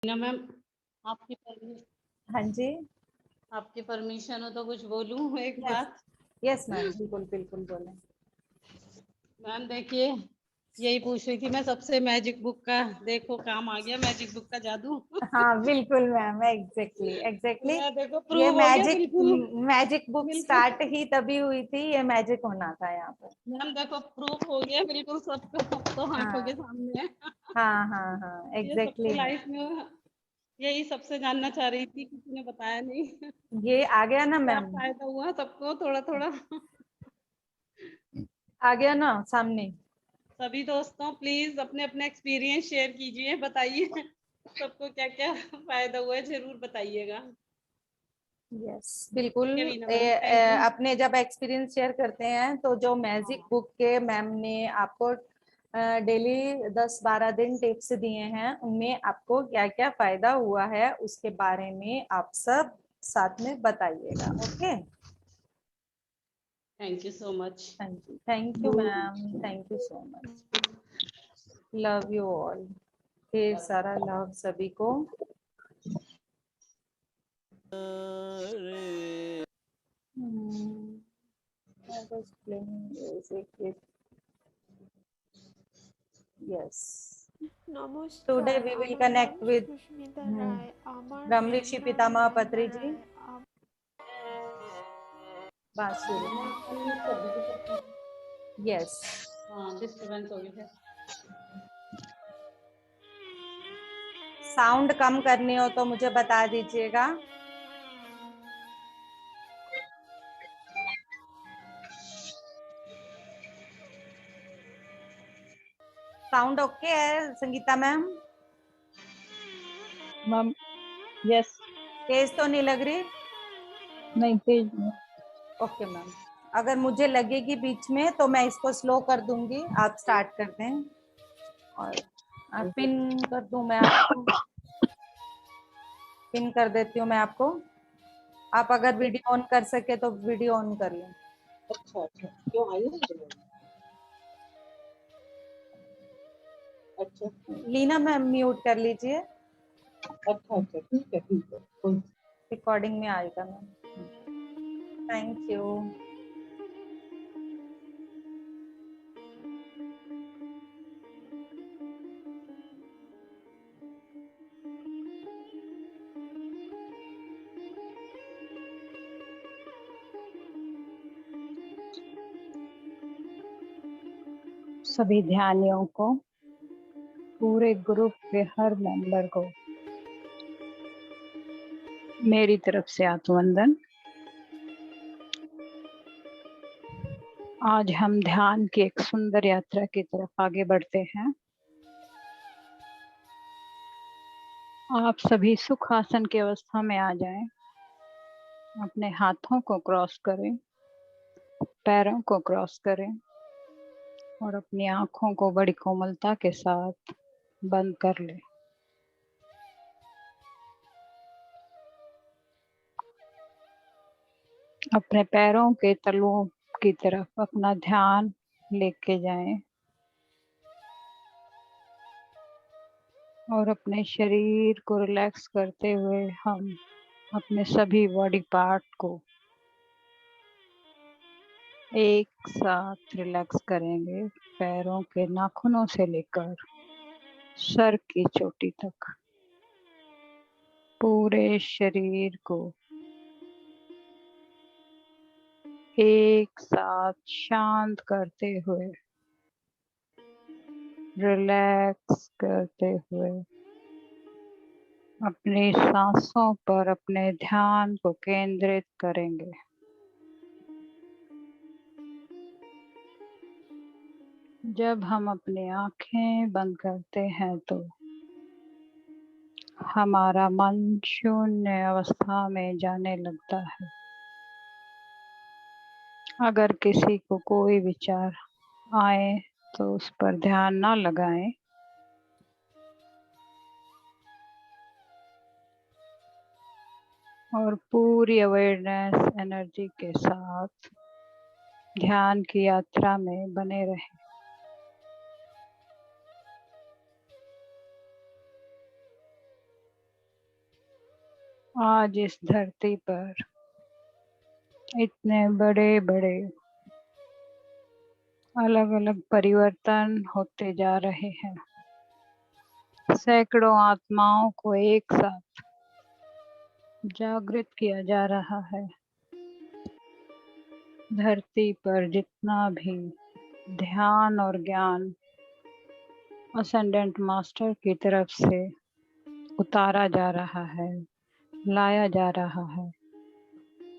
ना मैम, आपकी परमिशन हाँ जी। आपकी परमिशन हो तो कुछ बोलूं एक यस बात। यस मैम, बिल्कुल बिल्कुल बोलें। मैम देखिए, यही पूछ रही थी मैं सबसे, मैजिक बुक का देखो काम आ गया, मैजिक बुक का जादू। हाँ बिल्कुल मैम, एग्जैक्टली एग्जैक्टली। मैं देखो ये प्रूव हो गया मैजिक बिल्कुल। मैजिक बुक बिल्कुल स्टार्ट ही तभी हुई थी, ये मैजिक होना था यहाँ पर। मैम, देखो प्रूफ हो गया बिल्कुल, सबको सब तो आंखों के हाँ सामने है। हाँ हाँ हाँ, ये सबको एग्जैक्टली मैम। लाइफ में यही सबसे जानना चाह रही थी, किसी ने बताया नहीं। ये आ गया ना क्या मैम, फायदा हुआ सबको, थोड़ा थोड़ा। आ गया ना सामने। सभी दोस्तों प्लीज अपने अपने एक्सपीरियंस शेयर कीजिए, बताइए सबको क्या क्या फायदा हुआ है, जरूर बताइएगा। यस बिल्कुल। ठीक है रीना मैम, थैंक यू। अपने जब एक्सपीरियंस शेयर करते हैं तो जो मैजिक हाँ, बुक के मैम ने आपको डेली 10-12 दिन टिप्स दिए हैं, उनमें आपको क्या क्या फायदा हुआ है उसके बारे में आप सब साथ में बताइएगा। Okay. Thank you so much. हाँ जी, thank you ma'am, thank you so much. Love you all, ढेर सारा लव सभी को। I was playing music with, yes. Today নমস্কার, we will আমার নাম connect with সুস্মিতা hmm, রায়। আমার Brahmrishi ব্যাকগ্রাউন্ড Pitama রিনা Patriji, রায়। बांसुरी। अनम्यूट कर दीजिए सबको। यस। हाँ, डिस्टरबेंस हो गई है। साउंड कम करनी हो तो मुझे बता दीजिएगा। साउंड ओके है संगीता मैम? Ma'am yes. तेज तो नहीं लग रही? नहीं तेज नहीं। ओके मैम, अगर मुझे लगेगी बीच में तो मैं इसको स्लो कर दूंगी, आप स्टार्ट कर दें। और पिन कर दूं मैं आपको, पिन कर देती हूँ मैं आपको। आप अगर वीडियो ऑन कर सके तो वीडियो ऑन कर लें। अच्छा अच्छा, क्यों आई है? अच्छा लीना मैम म्यूट कर लीजिए, अच्छा अच्छा, ठीक है ठीक है, कोई रिकॉर्डिंग में आएगा मैम। Thank you. सभी ध्यानियों को, पूरे ग्रुप के हर मेंबर को मेरी तरफ से आत्मवंदन। आज हम ध्यान की एक सुंदर यात्रा की तरफ आगे बढ़ते हैं। आप सभी सुख आसन की अवस्था में आ जाएं। अपने हाथों को क्रॉस करें, पैरों को क्रॉस करें और अपनी आंखों को बड़ी कोमलता के साथ बंद कर लें। अपने पैरों के तलुओं की तरफ अपना ध्यान लेके जाएं और अपने शरीर को रिलैक्स करते हुए हम अपने सभी बॉडी पार्ट को एक साथ रिलैक्स करेंगे। पैरों के नाखूनों से लेकर सर की चोटी तक पूरे शरीर को एक साथ शांत करते हुए, रिलैक्स करते हुए अपनी सांसों पर अपने ध्यान को केंद्रित करेंगे। जब हम अपनी आंखें बंद करते हैं तो हमारा मन शून्य अवस्था में जाने लगता है। अगर किसी को कोई विचार आए तो उस पर ध्यान ना लगाएं। और पूरी अवेयरनेस एनर्जी के साथ ध्यान की यात्रा में बने रहें। आज इस धरती पर इतने बड़े बड़े अलग अलग परिवर्तन होते जा रहे हैं। सैकड़ों आत्माओं को एक साथ जागृत किया जा रहा है। धरती पर जितना भी ध्यान और ज्ञान असेंडेंट मास्टर की तरफ से उतारा जा रहा है, लाया जा रहा है,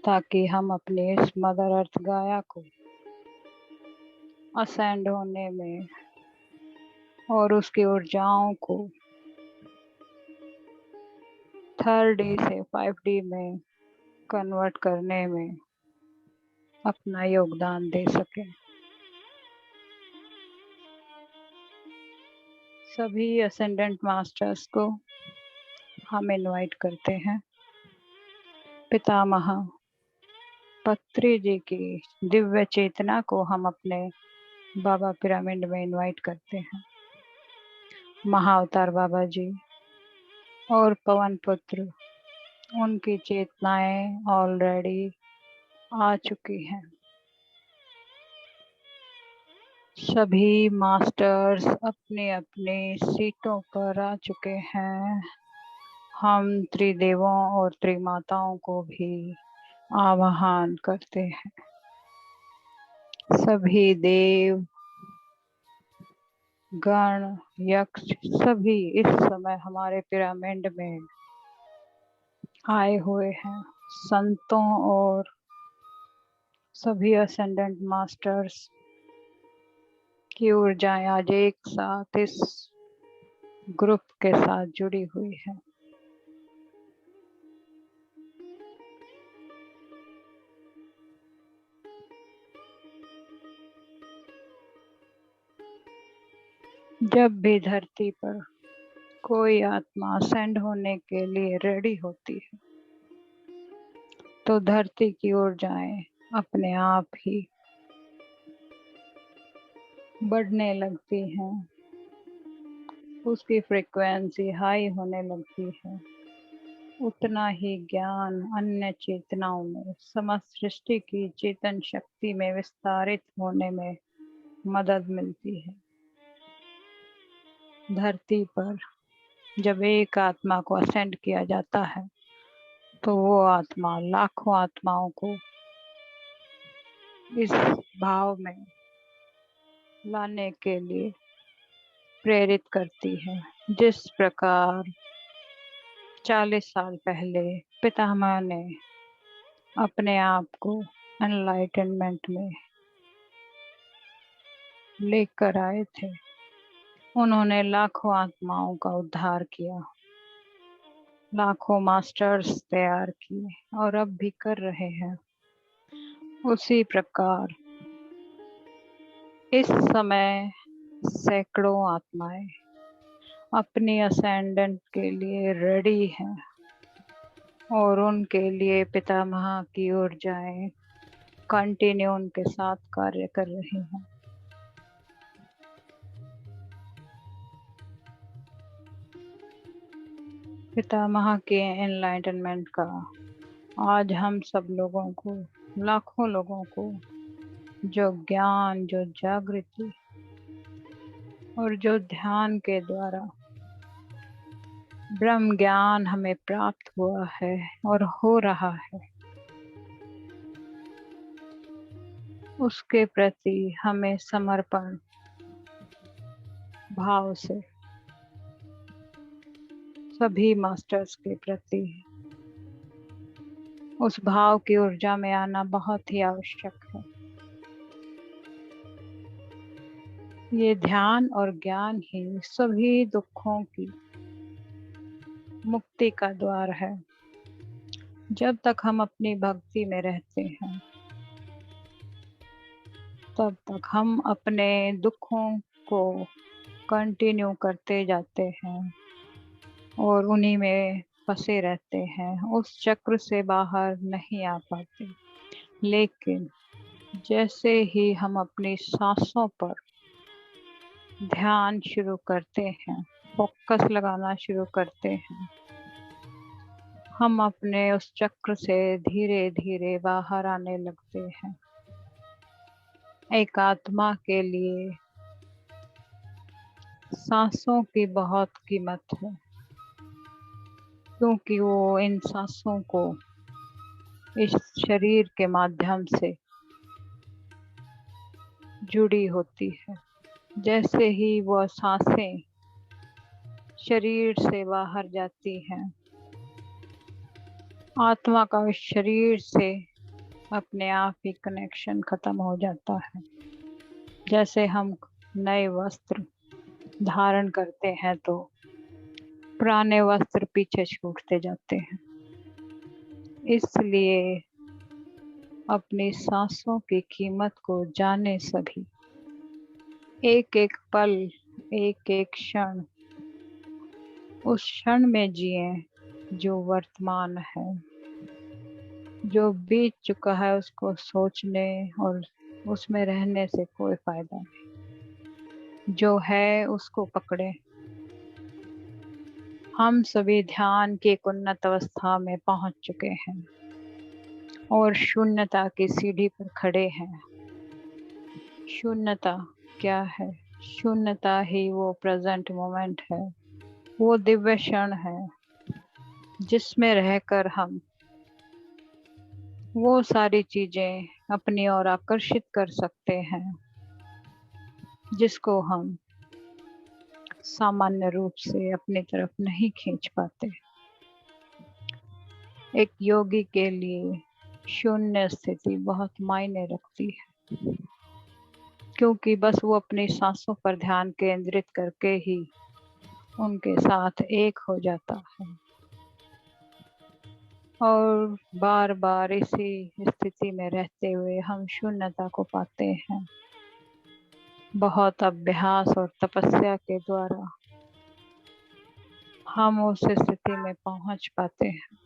ताकि हम अपने इस मदर अर्थ गाया को असेंड होने में और उसकी ऊर्जाओं को 3D से 5D में कन्वर्ट करने में अपना योगदान दे सके। सभी असेंडेंट मास्टर्स को हम इनवाइट करते हैं। पितामह पत्री जी की दिव्य चेतना को हम अपने बाबा पिरामिड में इनवाइट करते हैं। महाअवतार बाबा जी और पवन पुत्र, उनकी चेतनाएं ऑलरेडी आ चुकी हैं। सभी मास्टर्स अपने अपने सीटों पर आ चुके हैं। हम त्रिदेवों और त्रिमाताओं को भी आवाहन करते हैं। सभी देव गण यक्ष सभी इस समय हमारे पिरामिड में आए हुए हैं। संतों और सभी असेंडेंट मास्टर्स की ऊर्जाएं आज एक साथ इस ग्रुप के साथ जुड़ी हुई है। जब भी धरती पर कोई आत्मा असेंड होने के लिए रेडी होती है, तो धरती की ऊर्जाएं अपने आप ही बढ़ने लगती हैं, उसकी फ्रीक्वेंसी हाई होने लगती है। उतना ही ज्ञान अन्य चेतनाओं में, समस्त सृष्टि की चेतन शक्ति में विस्तारित होने में मदद मिलती है। धरती पर जब एक आत्मा को असेंड किया जाता है, तो वो आत्मा लाखों आत्माओं को इस भाव में लाने के लिए प्रेरित करती है। जिस प्रकार 40 साल पहले पितामह ने अपने आप को एनलाइटनमेंट में लेकर आए थे, उन्होंने लाखों आत्माओं का उद्धार किया, लाखों मास्टर्स तैयार किए और अब भी कर रहे हैं। उसी प्रकार इस समय सैकड़ों आत्माएं अपनी असेंडेंट के लिए रेडी हैं और उनके लिए पितामह की ऊर्जाएं कंटिन्यू उनके साथ कार्य कर रही हैं। पितामह के एनलाइटनमेंट का आज हम सब लोगों को, लाखों लोगों को जो ज्ञान, जो जागृति और जो ध्यान के द्वारा ब्रह्म ज्ञान हमें प्राप्त हुआ है और हो रहा है, उसके प्रति हमें समर्पण भाव से सभी मास्टर्स के प्रति उस भाव की ऊर्जा में आना बहुत ही आवश्यक है। ये ध्यान और ज्ञान ही सभी दुखों की मुक्ति का द्वार है। जब तक हम अपनी भक्ति में रहते हैं, तब तक हम अपने दुखों को कंटिन्यू करते जाते हैं और उन्हीं में फंसे रहते हैं, उस चक्र से बाहर नहीं आ पाते। लेकिन जैसे ही हम अपनी सांसों पर ध्यान शुरू करते हैं, फोकस लगाना शुरू करते हैं, हम अपने उस चक्र से धीरे धीरे बाहर आने लगते हैं। एक आत्मा के लिए सांसों की बहुत कीमत है, क्योंकि वो इन सांसों को इस शरीर के माध्यम से जुड़ी होती है। जैसे ही वह सांसें शरीर से बाहर जाती हैं, आत्मा का इस शरीर से अपने आप ही कनेक्शन खत्म हो जाता है। जैसे हम नए वस्त्र धारण करते हैं तो पुराने वस्त्र पीछे छूटते जाते हैं। इसलिए अपनी सांसों की कीमत को जाने सभी, एक एक पल, एक एक क्षण, उस क्षण में जिए जो वर्तमान है। जो बीत चुका है उसको सोचने और उसमें रहने से कोई फायदा नहीं। जो है उसको पकड़े। हम सभी ध्यान की एक उन्नत अवस्था में पहुंच चुके हैं और शून्यता की सीढ़ी पर खड़े हैं। शून्यता क्या है? शून्यता ही वो प्रेजेंट मोमेंट है, वो दिव्य क्षण है जिसमें रहकर हम वो सारी चीजें अपनी ओर आकर्षित कर सकते हैं जिसको हम सामान्य रूप से अपनी तरफ नहीं खींच पाते। एक योगी के लिए शून्य स्थिति बहुत मायने रखती है, क्योंकि बस वो अपनी सांसों पर ध्यान केंद्रित करके ही उनके साथ एक हो जाता है और बार बार इसी स्थिति में रहते हुए हम शून्यता को पाते हैं। बहुत अभ्यास और तपस्या के द्वारा हम उस स्थिति में पहुंच पाते हैं।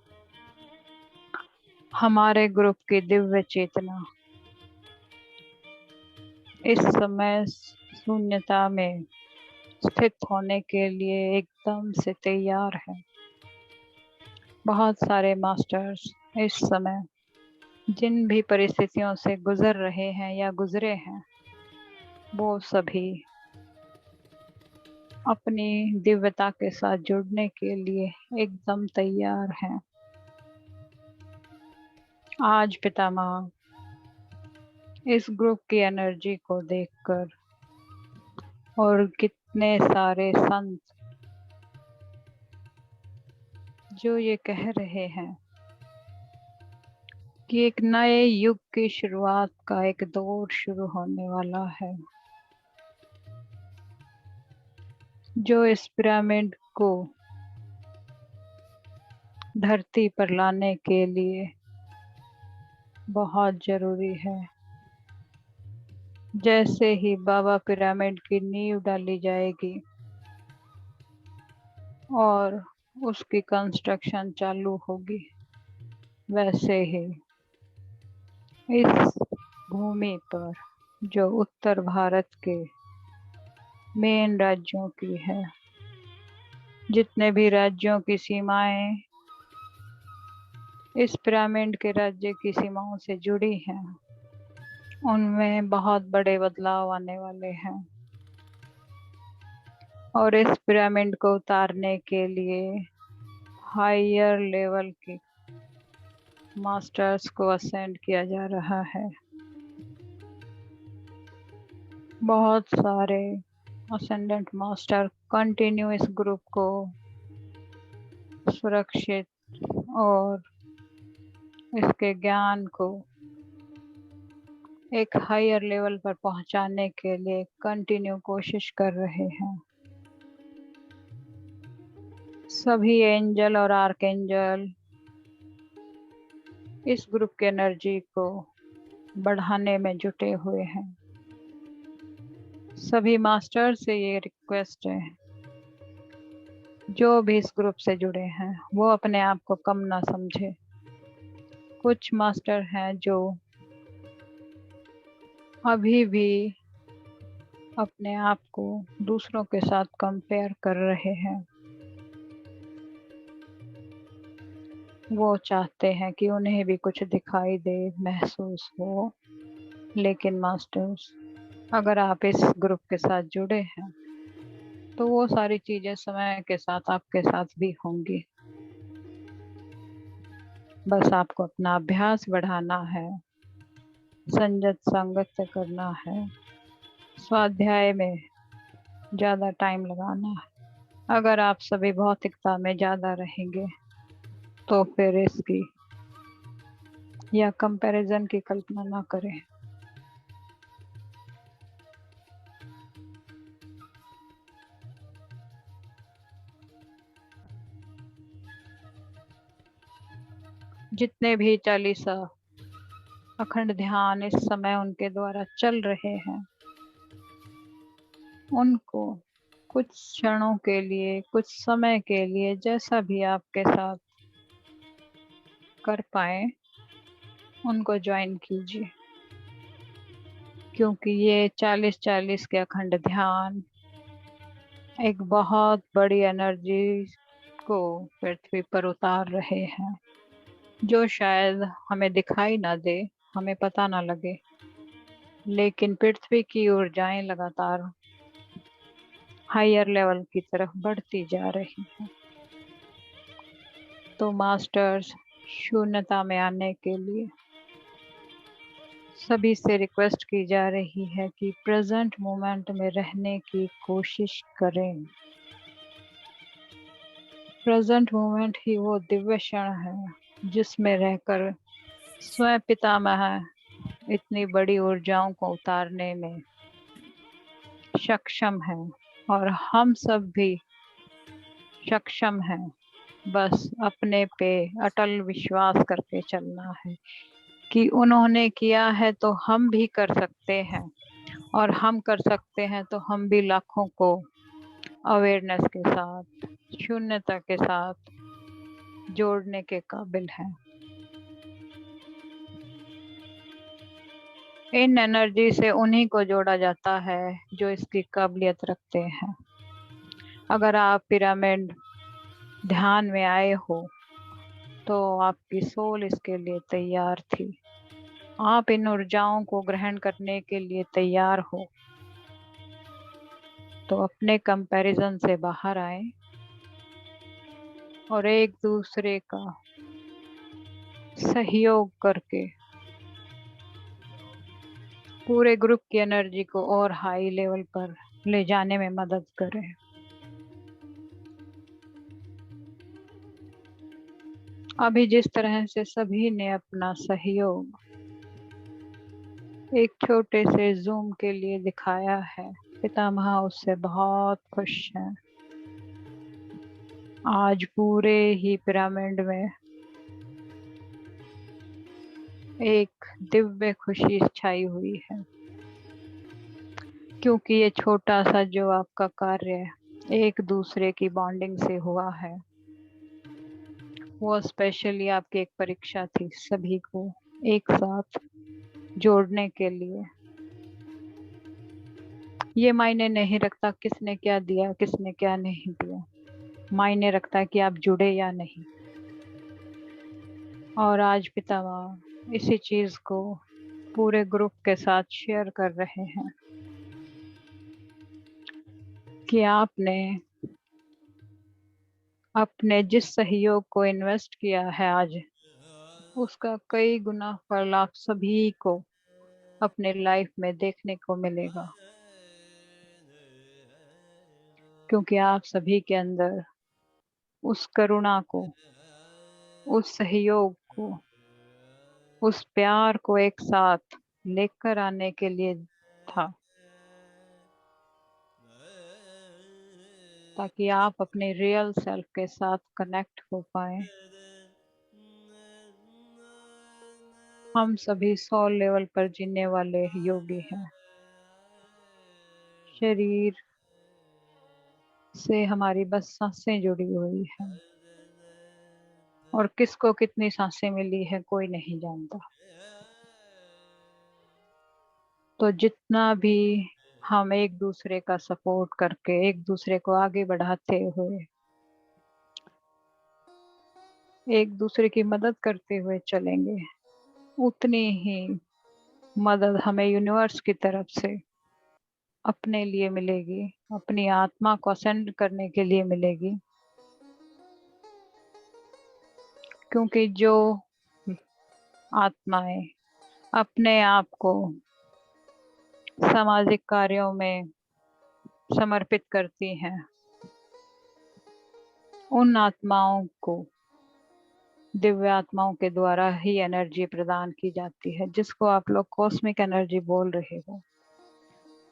हमारे ग्रुप की दिव्य चेतना इस समय शून्यता में स्थित होने के लिए एकदम से तैयार है। बहुत सारे मास्टर्स इस समय जिन भी परिस्थितियों से गुजर रहे हैं या गुजरे हैं, वो सभी अपनी दिव्यता के साथ जुड़ने के लिए एकदम तैयार हैं। आज पितामह इस ग्रुप की एनर्जी को देखकर और कितने सारे संत जो ये कह रहे हैं कि एक नए युग की शुरुआत का एक दौर शुरू होने वाला है, जो इस पिरामिड को धरती पर लाने के लिए बहुत जरूरी है। जैसे ही बाबा पिरामिड की नींव डाली जाएगी और उसकी कंस्ट्रक्शन चालू होगी, वैसे ही इस भूमि पर जो उत्तर भारत के मेन राज्यों की है, जितने भी राज्यों की सीमाएं इस पिरामिड के राज्य की सीमाओं से जुड़ी हैं, उनमें बहुत बड़े बदलाव आने वाले हैं। और इस पिरामिड को उतारने के लिए हायर लेवल के मास्टर्स को असेंड किया जा रहा है। बहुत सारे असेंडेंट मास्टर कंटिन्यू इस ग्रुप को सुरक्षित और इसके ज्ञान को एक हायर लेवल पर पहुंचाने के लिए कंटिन्यू कोशिश कर रहे हैं। सभी एंजल और आर्कएंजल इस ग्रुप की एनर्जी को बढ़ाने में जुटे हुए हैं। सभी मास्टर से ये रिक्वेस्ट है, जो भी इस ग्रुप से जुड़े हैं वो अपने आप को कम ना समझे। कुछ मास्टर हैं जो अभी भी अपने आप को दूसरों के साथ कंपेयर कर रहे हैं, वो चाहते हैं कि उन्हें भी कुछ दिखाई दे, महसूस हो। लेकिन मास्टर्स, अगर आप इस ग्रुप के साथ जुड़े हैं तो वो सारी चीजें समय के साथ आपके साथ भी होंगी। बस आपको अपना अभ्यास बढ़ाना है, संयत संगत से करना है, स्वाध्याय में ज़्यादा टाइम लगाना है। अगर आप सभी भौतिकता में ज़्यादा रहेंगे तो फिर इसकी या कंपैरिजन की कल्पना ना करें। जितने भी चालीसा अखंड ध्यान इस समय उनके द्वारा चल रहे हैं, उनको कुछ क्षणों के लिए, कुछ समय के लिए, जैसा भी आपके साथ कर पाए, उनको ज्वाइन कीजिए। क्योंकि ये 40-40 के अखंड ध्यान एक बहुत बड़ी एनर्जी को पृथ्वी पर उतार रहे हैं, जो शायद हमें दिखाई ना दे, हमें पता ना लगे, लेकिन पृथ्वी की ऊर्जाएं लगातार हायर लेवल की तरफ बढ़ती जा रही हैं। तो मास्टर्स, शून्यता में आने के लिए सभी से रिक्वेस्ट की जा रही है कि प्रेजेंट मोमेंट में रहने की कोशिश करें। प्रेजेंट मोमेंट ही वो दिव्य क्षण है जिसमें रहकर स्वयं पितामह इतनी बड़ी ऊर्जाओं को उतारने में सक्षम है, और हम सब भी सक्षम हैं। बस अपने पे अटल विश्वास करके चलना है कि उन्होंने किया है तो हम भी कर सकते हैं, और हम कर सकते हैं तो हम भी लाखों को अवेयरनेस के साथ, शून्यता के साथ जोड़ने के काबिल हैं। इन एनर्जी से उन्हीं को जोड़ा जाता है जो इसकी काबिलियत रखते हैं। अगर आप पिरामिड ध्यान में आए हो तो आपकी सोल इसके लिए तैयार थी। आप इन ऊर्जाओं को ग्रहण करने के लिए तैयार हो, तो अपने कंपैरिजन से बाहर आए और एक दूसरे का सहयोग करके पूरे ग्रुप की एनर्जी को और हाई लेवल पर ले जाने में मदद करें। अभी जिस तरह से सभी ने अपना सहयोग एक छोटे से जूम के लिए दिखाया है, पितामह उससे बहुत खुश हैं। आज पूरे ही पिरामिड में एक दिव्य खुशी छाई हुई है, क्योंकि ये छोटा सा जो आपका कार्य एक दूसरे की बॉन्डिंग से हुआ है, वो स्पेशली आपकी एक परीक्षा थी सभी को एक साथ जोड़ने के लिए। ये मायने नहीं रखता किसने क्या दिया, किसने क्या नहीं दिया, मायने रखता है कि आप जुड़े या नहीं। और आज पितामह इसी चीज को पूरे ग्रुप के साथ शेयर कर रहे हैं कि आपने अपने जिस सहयोग को इन्वेस्ट किया है आज, उसका कई गुना फल आप सभी को अपने लाइफ में देखने को मिलेगा। क्योंकि आप सभी के अंदर उस करुणा को, उस सहयोग को, उस प्यार को एक साथ लेकर आने के लिए था, ताकि आप अपने रियल सेल्फ के साथ कनेक्ट हो पाए। हम सभी 100 लेवल पर जीने वाले योगी हैं। शरीर से हमारी बस सांसें जुड़ी हुई हैं, और किसको कितनी सांसें मिली है कोई नहीं जानता। तो जितना भी हम एक दूसरे का सपोर्ट करके एक दूसरे को आगे बढ़ाते हुए एक दूसरे की मदद करते हुए चलेंगे, उतनी ही मदद हमें यूनिवर्स की तरफ से अपने लिए मिलेगी, अपनी आत्मा को असेंड करने के लिए मिलेगी। क्योंकि जो आत्माएं अपने आप को सामाजिक कार्यों में समर्पित करती हैं, उन आत्माओं को दिव्य आत्माओं के द्वारा ही एनर्जी प्रदान की जाती है, जिसको आप लोग कॉस्मिक एनर्जी बोल रहे हो।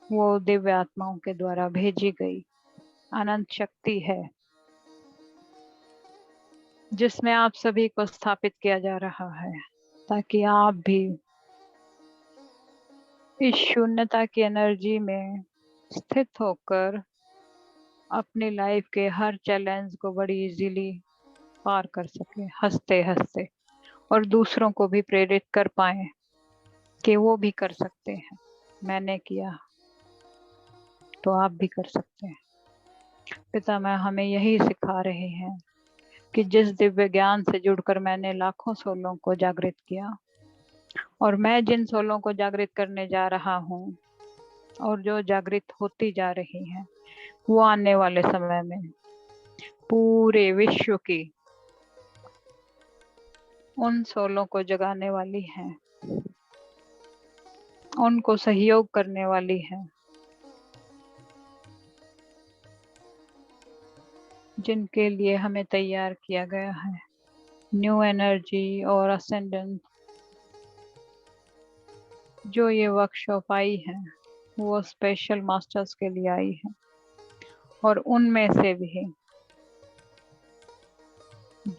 वो दिव्य आत्माओं के द्वारा भेजी गई अनंत शक्ति है, जिसमें आप सभी को स्थापित किया जा रहा है, ताकि आप भी इस शून्यता की एनर्जी में स्थित होकर अपनी लाइफ के हर चैलेंज को बड़ी इजीली पार कर सके, हंसते हंसते, और दूसरों को भी प्रेरित कर पाए कि वो भी कर सकते हैं। मैंने किया तो आप भी कर सकते हैं। पितामह हमें यही सिखा रहे हैं कि जिस दिव्य ज्ञान से जुड़कर मैंने लाखों सोलों को जागृत किया, और मैं जिन सोलों को जागृत करने जा रहा हूँ और जो जागृत होती जा रही हैं, वो आने वाले समय में पूरे विश्व की उन सोलों को जगाने वाली हैं, उनको सहयोग करने वाली हैं, जिनके लिए हमें तैयार किया गया है। न्यू एनर्जी और असेंडेंट जो ये वर्कशॉप आई है, वो स्पेशल मास्टर्स के लिए आई है, और उनमें से भी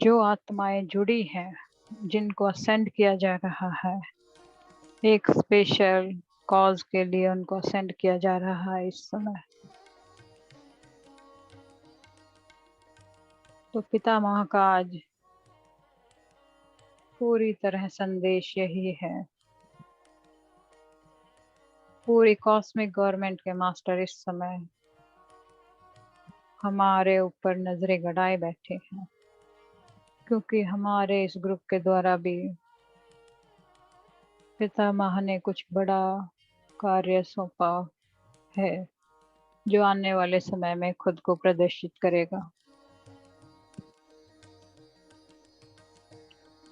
जो आत्माएं जुड़ी हैं, जिनको असेंड किया जा रहा है, एक स्पेशल कॉज के लिए उनको असेंड किया जा रहा है इस समय। तो पितामह का आज पूरी तरह संदेश यही है। पूरी कॉस्मिक गवर्नमेंट के मास्टर इस समय हमारे ऊपर नजरें गड़ाए बैठे हैं, क्योंकि हमारे इस ग्रुप के द्वारा भी पितामह ने कुछ बड़ा कार्य सौंपा है, जो आने वाले समय में खुद को प्रदर्शित करेगा।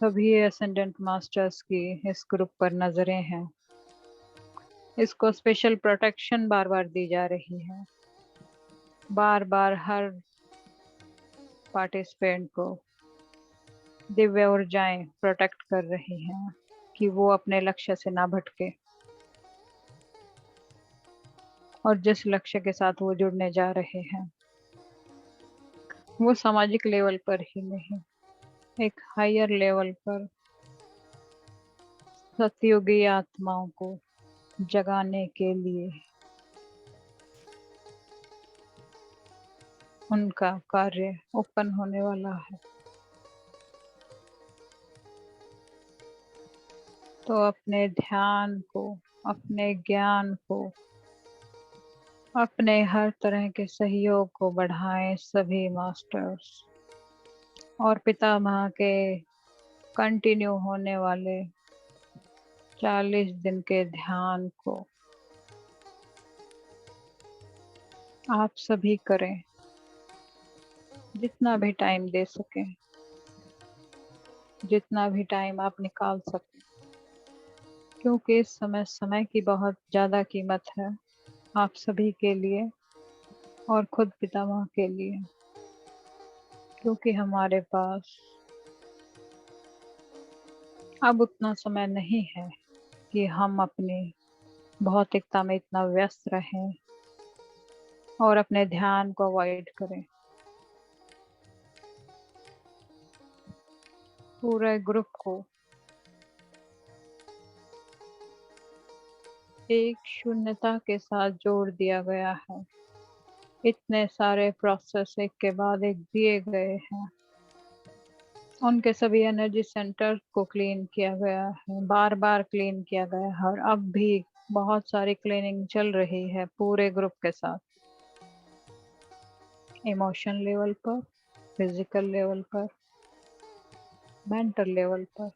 सभी असेंडेंट मास्टर्स की इस ग्रुप पर नजरें हैं। इसको स्पेशल प्रोटेक्शन बार बार दी जा रही है। बार बार हर पार्टिसिपेंट को दिव्य ऊर्जाएं प्रोटेक्ट कर रही हैं कि वो अपने लक्ष्य से ना भटके, और जिस लक्ष्य के साथ वो जुड़ने जा रहे हैं, वो सामाजिक लेवल पर ही नहीं, एक हायर लेवल पर सतयुगी आत्माओं को जगाने के लिए उनका कार्य ओपन होने वाला है। तो अपने ध्यान को, अपने ज्ञान को, अपने हर तरह के सहयोग को बढ़ाएं सभी मास्टर्स, और पितामह के कंटिन्यू होने वाले 40 दिन के ध्यान को आप सभी करें, जितना भी टाइम दे सकें, जितना भी टाइम आप निकाल सकें, क्योंकि इस समय की बहुत ज़्यादा कीमत है आप सभी के लिए और खुद पितामह के लिए, क्योंकि हमारे पास अब उतना समय नहीं है कि हम अपनी भौतिकता में इतना व्यस्त रहें और अपने ध्यान को अवॉइड करें। पूरे ग्रुप को एक शून्यता के साथ जोड़ दिया गया है। इतने सारे प्रोसेस एक के बाद एक दिए गए हैं, उनके सभी एनर्जी सेंटर को क्लीन किया गया है, बार बार क्लीन किया गया है, और अब भी बहुत सारी क्लीनिंग चल रही है पूरे ग्रुप के साथ, इमोशन लेवल पर, फिजिकल लेवल पर, मेंटल लेवल पर,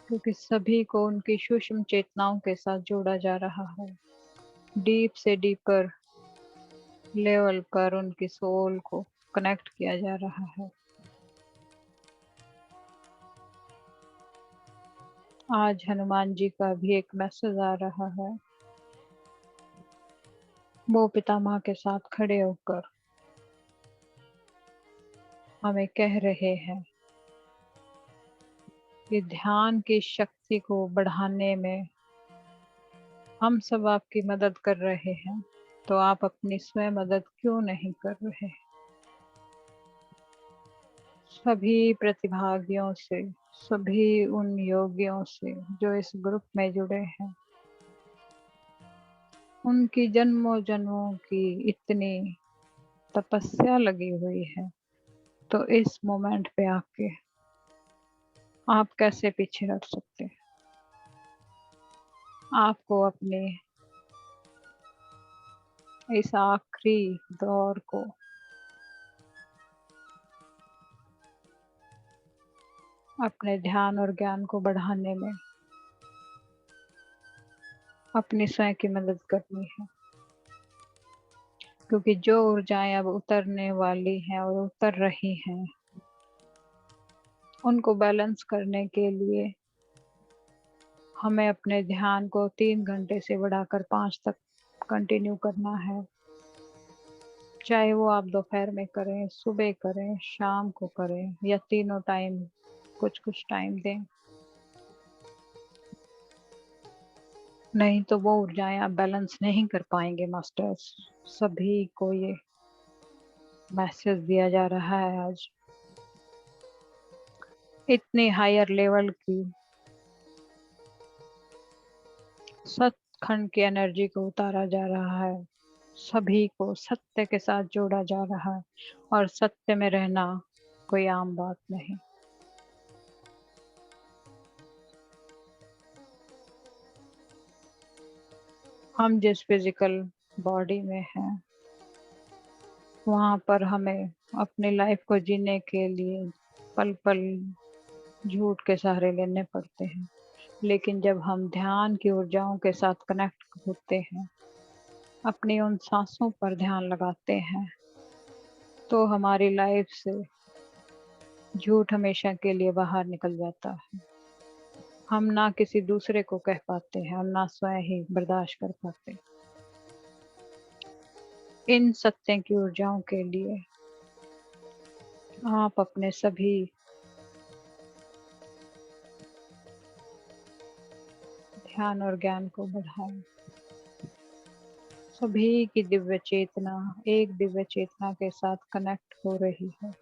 क्योंकि सभी को उनकी सूक्ष्म चेतनाओं के साथ जोड़ा जा रहा है। डीप से डीपर लेवल पर उनकी सोल को कनेक्ट किया जा रहा है। आज हनुमान जी का भी एक मैसेज आ रहा है। वो पितामह के साथ खड़े होकर हमें कह रहे हैं कि ध्यान की शक्ति को बढ़ाने में हम सब आपकी मदद कर रहे हैं, तो आप अपनी स्वयं मदद क्यों नहीं कर रहे? सभी प्रतिभागियों से, सभी उन योगियों से जो इस ग्रुप में जुड़े हैं, उनकी जन्मों जन्मों की इतनी तपस्या लगी हुई है, तो इस मोमेंट पे आके आप कैसे पीछे हट सकते हैं? आपको अपने इस आखिरी दौर को अपने ध्यान और ज्ञान को बढ़ाने में अपनी स्वयं की मदद करनी है, क्योंकि जो ऊर्जाएं अब उतरने वाली हैं और उतर रही हैं, उनको बैलेंस करने के लिए हमें अपने ध्यान को 3 घंटे से बढ़ाकर 5 तक कंटिन्यू करना है। चाहे वो आप दोपहर में करें, सुबह करें, शाम को करें या तीनों टाइम कुछ टाइम दें। नहीं तो वो ऊर्जाएं आप बैलेंस नहीं कर पाएंगे मास्टर्स। सभी को ये मैसेज दिया जा रहा है आज। इतनी हायर लेवल की सतखंड की एनर्जी को उतारा जा रहा है। सभी को सत्य के साथ जोड़ा जा रहा है और सत्य में रहना कोई आम बात नहीं। हम जिस फिजिकल बॉडी में हैं, वहाँ पर हमें अपनी लाइफ को जीने के लिए पल पल झूठ के सहारे लेने पड़ते हैं, लेकिन जब हम ध्यान की ऊर्जाओं के साथ कनेक्ट होते हैं, अपनी उन सांसों पर ध्यान लगाते हैं, तो हमारी लाइफ से झूठ हमेशा के लिए बाहर निकल जाता है। हम ना किसी दूसरे को कह पाते हैं, हम ना स्वयं ही बर्दाश्त कर पाते। इन सत्य की ऊर्जाओं के लिए आप अपने सभी ध्यान और ज्ञान को बढ़ाएं। सभी की दिव्य चेतना एक दिव्य चेतना के साथ कनेक्ट हो रही है।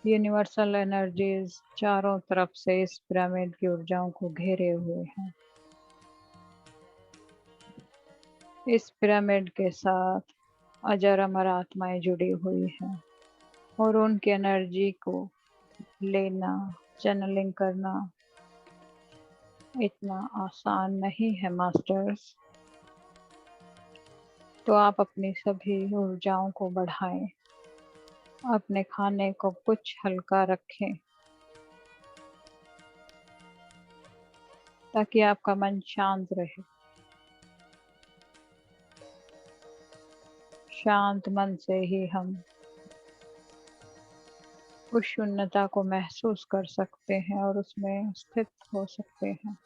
यूनिवर्सल एनर्जीज चारों तरफ से इस पिरामिड की ऊर्जाओं को घेरे हुए हैं। इस पिरामिड के साथ अजर अमर आत्माएं जुड़ी हुई हैं और उनकी एनर्जी को लेना, चैनलिंग करना इतना आसान नहीं है मास्टर्स। तो आप अपनी सभी ऊर्जाओं को बढ़ाएं, अपने खाने को कुछ हल्का रखें ताकि आपका मन शांत रहे। शांत मन से ही हम उस शून्यता को महसूस कर सकते हैं और उसमें स्थित हो सकते हैं।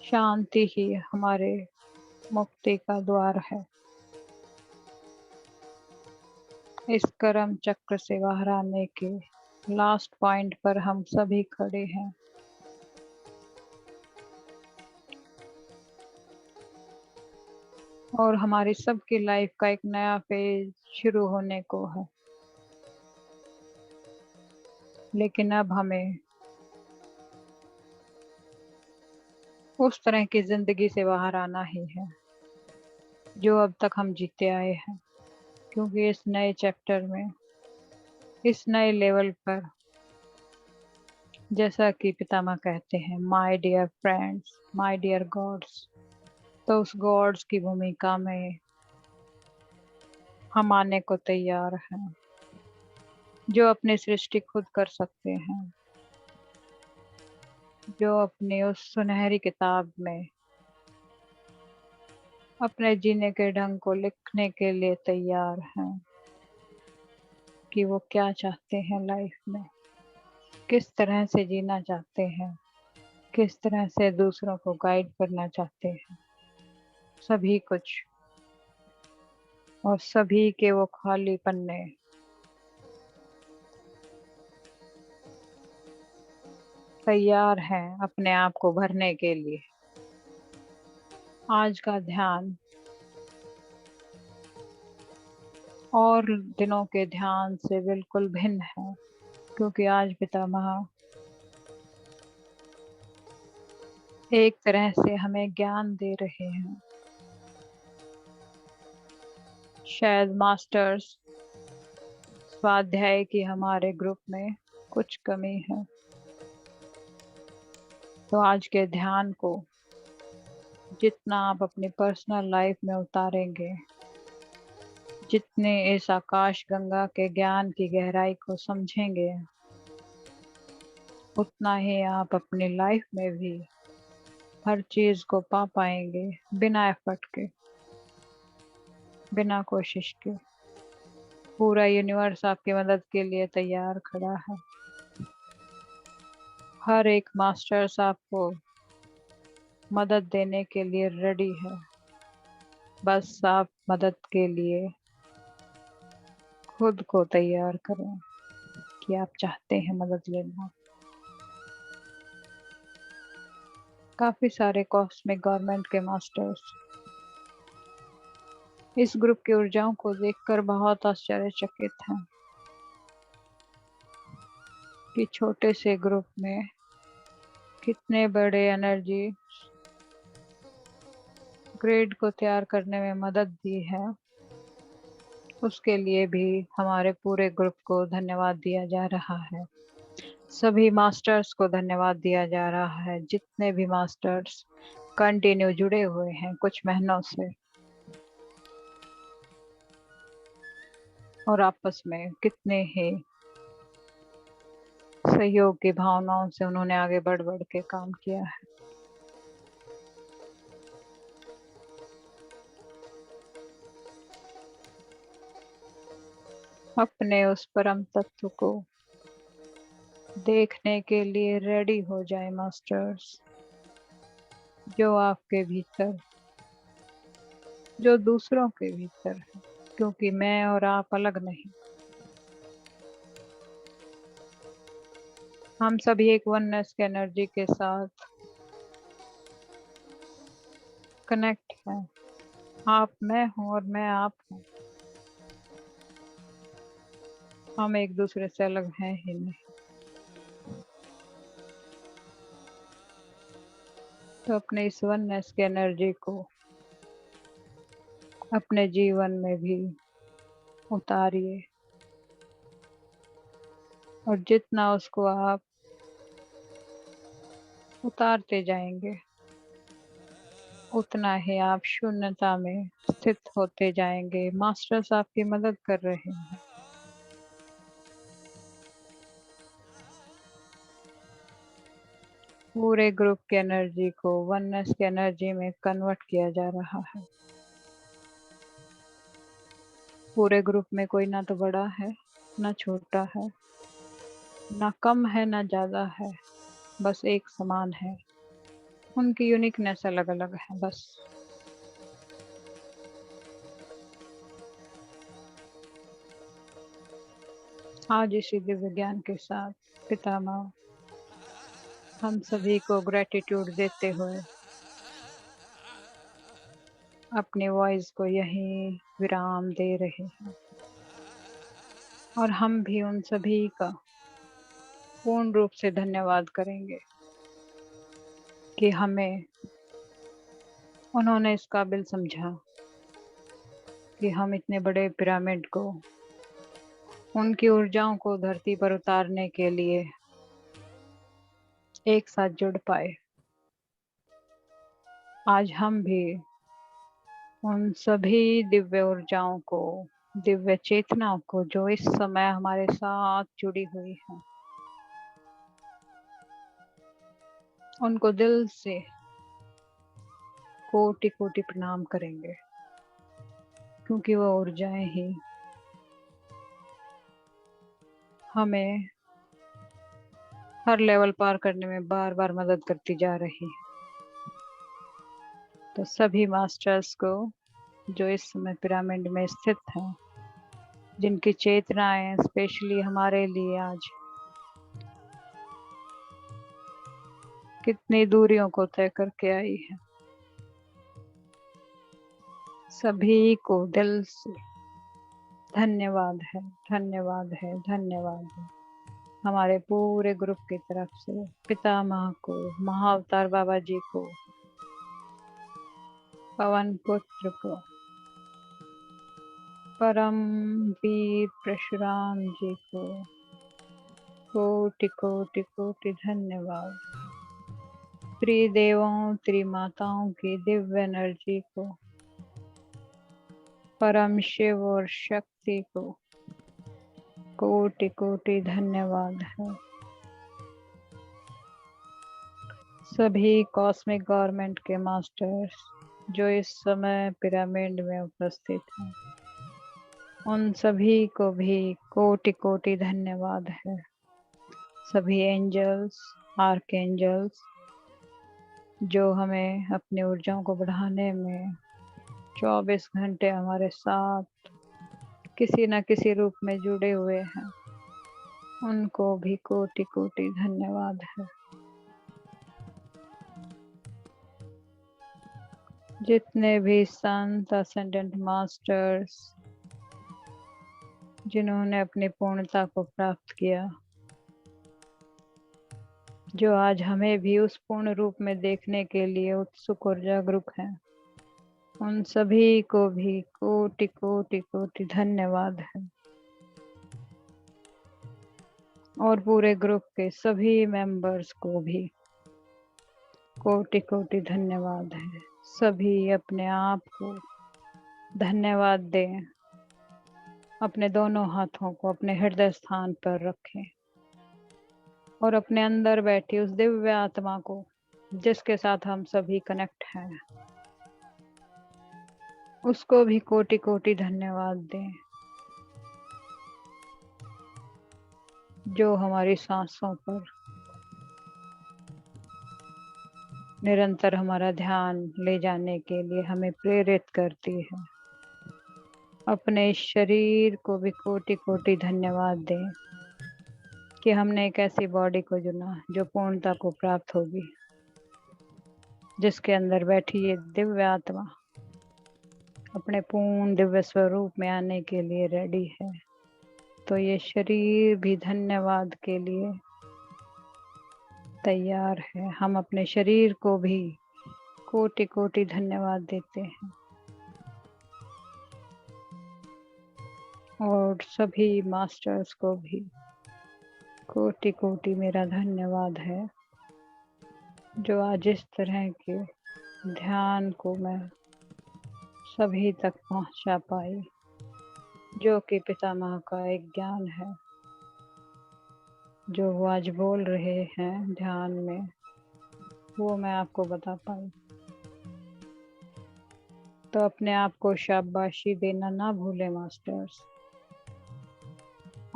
शांति ही हमारे मुक्ति का द्वार है। इस कर्म चक्र से बाहर आने के लास्ट पॉइंट पर हम सभी खड़े हैं। और हमारी सबकी लाइफ का एक नया फेज शुरू होने को है, लेकिन अब हमें उस तरह की जिंदगी से बाहर आना ही है जो अब तक हम जीते आए हैं, क्योंकि इस नए चैप्टर में, इस नए लेवल पर, जैसा कि पितामह कहते हैं, my dear friends, my dear gods, तो उस गॉड्स की भूमिका में हम आने को तैयार हैं, जो अपनी सृष्टि खुद कर सकते हैं, जो अपनी उस सुनहरी किताब में अपने जीने के ढंग को लिखने के लिए तैयार हैं कि वो क्या चाहते हैं लाइफ में, किस तरह से जीना चाहते हैं, किस तरह से दूसरों को गाइड करना चाहते हैं, सभी कुछ। और सभी के वो खाली पन्ने तैयार हैं अपने आप को भरने के लिए। आज का ध्यान और दिनों के ध्यान से बिल्कुल भिन्न है, क्योंकि आज पितामह एक तरह से हमें ज्ञान दे रहे हैं। शायद मास्टर्स स्वाध्याय की हमारे ग्रुप में कुछ कमी है, तो आज के ध्यान को जितना आप अपनी पर्सनल लाइफ में उतारेंगे, जितने इस आकाश गंगा के ज्ञान की गहराई को समझेंगे, उतना ही आप अपनी लाइफ में भी हर चीज को पा पाएंगे, बिना एफर्ट के, बिना कोशिश के। पूरा यूनिवर्स आपकी मदद के लिए तैयार खड़ा है। हर एक मास्टर्स आपको मदद देने के लिए रेडी है। बस आप मदद के लिए खुद को तैयार करें कि आप चाहते हैं मदद लेना। काफी सारे कॉस्मिक गवर्नमेंट के मास्टर्स इस ग्रुप की ऊर्जाओं को देखकर बहुत आश्चर्यचकित हैं कि छोटे से ग्रुप में कितने बड़े एनर्जी ग्रिड को तैयार करने में मदद दी है। उसके लिए भी हमारे पूरे ग्रुप को धन्यवाद दिया जा रहा है। सभी मास्टर्स को धन्यवाद दिया जा रहा है, जितने भी मास्टर्स कंटिन्यू जुड़े हुए हैं कुछ महीनों से, और आपस में कितने ही सहयोग की भावनाओं से उन्होंने आगे बढ़ बढ़ के काम किया है। अपने उस परम तत्व को देखने के लिए रेडी हो जाए मास्टर्स, जो आपके भीतर, जो दूसरों के भीतर है, क्योंकि मैं और आप अलग नहीं। हम सभी एक वननेस के एनर्जी के साथ कनेक्ट हैं। आप मैं हूँ और मैं आप हूँ। हम एक दूसरे से अलग हैं ही नहीं। तो अपने इस वननेस के एनर्जी को अपने जीवन में भी उतारिए, और जितना उसको आप उतारते जाएंगे, उतना ही आप शून्यता में स्थित होते जाएंगे। मास्टर्स आपकी मदद कर रहे हैं। पूरे ग्रुप की एनर्जी को वननेस की एनर्जी में कन्वर्ट किया जा रहा है। पूरे ग्रुप में कोई ना तो बड़ा है ना छोटा है, ना कम है ना ज्यादा है, बस एक समान है। उनकी यूनिकनेस अलग अलग है बस। आज इसी दिव्य ज्ञान के साथ पितामह हम सभी को ग्रेटिट्यूड देते हुए अपनी वॉइस को यहीं विराम दे रहे हैं, और हम भी उन सभी का पूर्ण रूप से धन्यवाद करेंगे कि हमें उन्होंने इस काबिल समझा कि हम इतने बड़े पिरामिड को, उनकी ऊर्जाओं को धरती पर उतारने के लिए एक साथ जुड़ पाए। आज हम भी उन सभी दिव्य ऊर्जाओं को, दिव्य चेतनाओं को जो इस समय हमारे साथ जुड़ी हुई है, उनको दिल से कोटि कोटि प्रणाम करेंगे, क्योंकि वो ऊर्जाएं ही हमें हर लेवल पार करने में बार बार मदद करती जा रही है। तो सभी मास्टर्स को जो इस समय पिरामिड में स्थित हैं, जिनकी चेतनाएं स्पेशली हमारे लिए आज कितनी दूरियों को तय करके आई है, सभी को दिल से धन्यवाद है, धन्यवाद है, धन्यवाद है। हमारे पूरे ग्रुप की तरफ से पितामह को, महाअवतार बाबा जी को, पवन पुत्र को, परम वीर परशुराम जी को कोटि कोटि कोटि धन्यवाद। त्रिदेवों त्रिमाताओं की दिव्य एनर्जी को, परम शिव और शक्ति को कोटि कोटि धन्यवाद है। सभी कॉस्मिक गवर्नमेंट के मास्टर्स जो इस समय पिरामिड में उपस्थित हैं, उन सभी को भी कोटि कोटि धन्यवाद है। सभी एंजल्स, आर्कएंजल्स जो हमें अपनी ऊर्जाओं को बढ़ाने में 24 घंटे हमारे साथ किसी न किसी रूप में जुड़े हुए हैं, उनको भी कोटि कोटि धन्यवाद है। जितने भी संत, असेंडेंट मास्टर्स जिन्होंने अपनी पूर्णता को प्राप्त किया, जो आज हमें भी उस पूर्ण रूप में देखने के लिए उत्सुक और जागरूक हैं, उन सभी को भी कोटि कोटि कोटि धन्यवाद है। और पूरे ग्रुप के सभी मेंबर्स को भी कोटि कोटि धन्यवाद है। सभी अपने आप को धन्यवाद दें, अपने दोनों हाथों को अपने हृदय स्थान पर रखें और अपने अंदर बैठी उस दिव्य आत्मा को जिसके साथ हम सभी कनेक्ट हैं, उसको भी कोटि कोटि धन्यवाद दें, जो हमारी सांसों पर निरंतर हमारा ध्यान ले जाने के लिए हमें प्रेरित करती है। अपने शरीर को भी कोटि कोटि धन्यवाद दें कि हमने एक ऐसी बॉडी को चुना जो पूर्णता को प्राप्त होगी, जिसके अंदर बैठी ये दिव्य आत्मा अपने पूर्ण दिव्य स्वरूप में आने के लिए रेडी है। तो ये शरीर भी धन्यवाद के लिए तैयार है। हम अपने शरीर को भी कोटि कोटि धन्यवाद देते हैं और सभी मास्टर्स को भी कोटि कोटि मेरा धन्यवाद है, जो आज इस तरह के ध्यान को मैं सभी तक पहुंचा पाई, जो कि पितामह का एक ज्ञान है, जो वो आज बोल रहे हैं ध्यान में, वो मैं आपको बता पाई। तो अपने आप को शाबाशी देना ना भूलें मास्टर्स।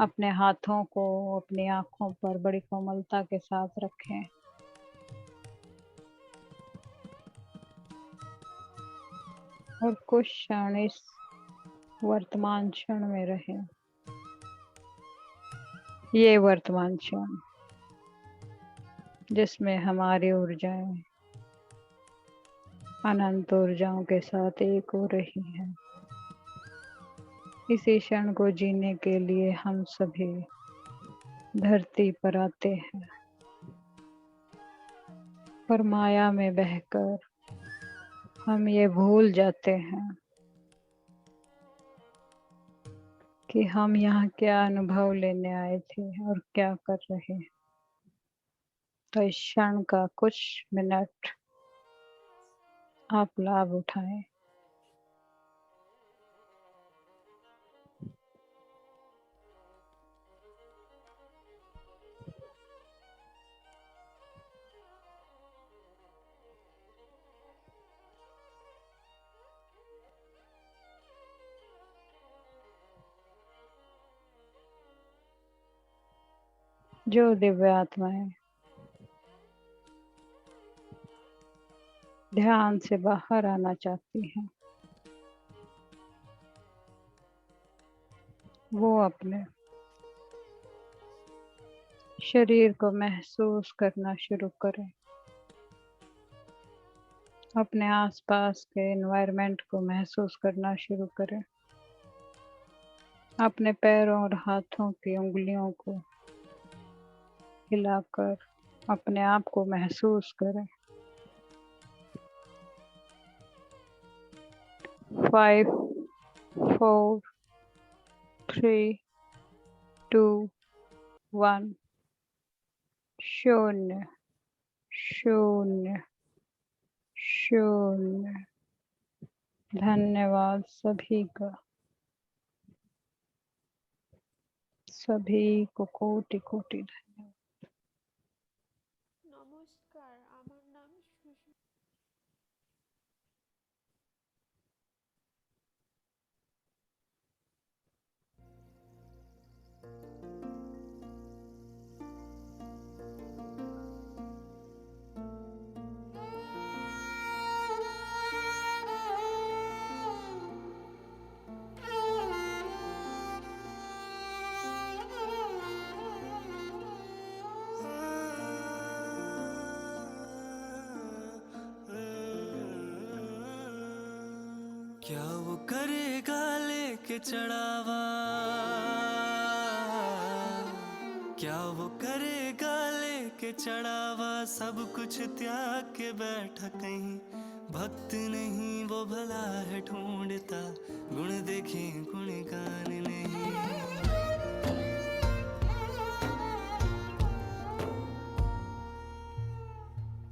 अपने हाथों को अपनी आंखों पर बड़ी कोमलता के साथ रखें और कुछ क्षण इस वर्तमान क्षण में रहें। ये वर्तमान क्षण जिसमें हमारी ऊर्जाएं अनंत ऊर्जाओं के साथ एक हो रही हैं, इसी क्षण को जीने के लिए हम सभी धरती पर आते हैं, पर माया में बहकर हम ये भूल जाते हैं कि हम यहाँ क्या अनुभव लेने आए थे और क्या कर रहे हैं। तो इस क्षण का कुछ मिनट आप लाभ उठाएं जो दिव्य आत्माएं ध्यान से बाहर आना चाहती हैं, वो अपने शरीर को महसूस करना शुरू करें। अपने आसपास के एनवायरनमेंट को महसूस करना शुरू करें। अपने पैरों और हाथों की उंगलियों को हिलाकर अपने आप को महसूस करें। 5, 4, 3, 2, 1 शून्य, शून्य, शून्य। धन्यवाद सभी का, सभी को कोटि कोटि धन्यवाद। নমস্কার, আমার নাম সুষমা। क्या वो करेगा लेके चढ़ावा, क्या वो करेगा लेके चढ़ावा, सब कुछ त्याग के बैठा कहीं। भक्त नहीं वो भला है ढूंढता, गुण देखे गुण गान नहीं।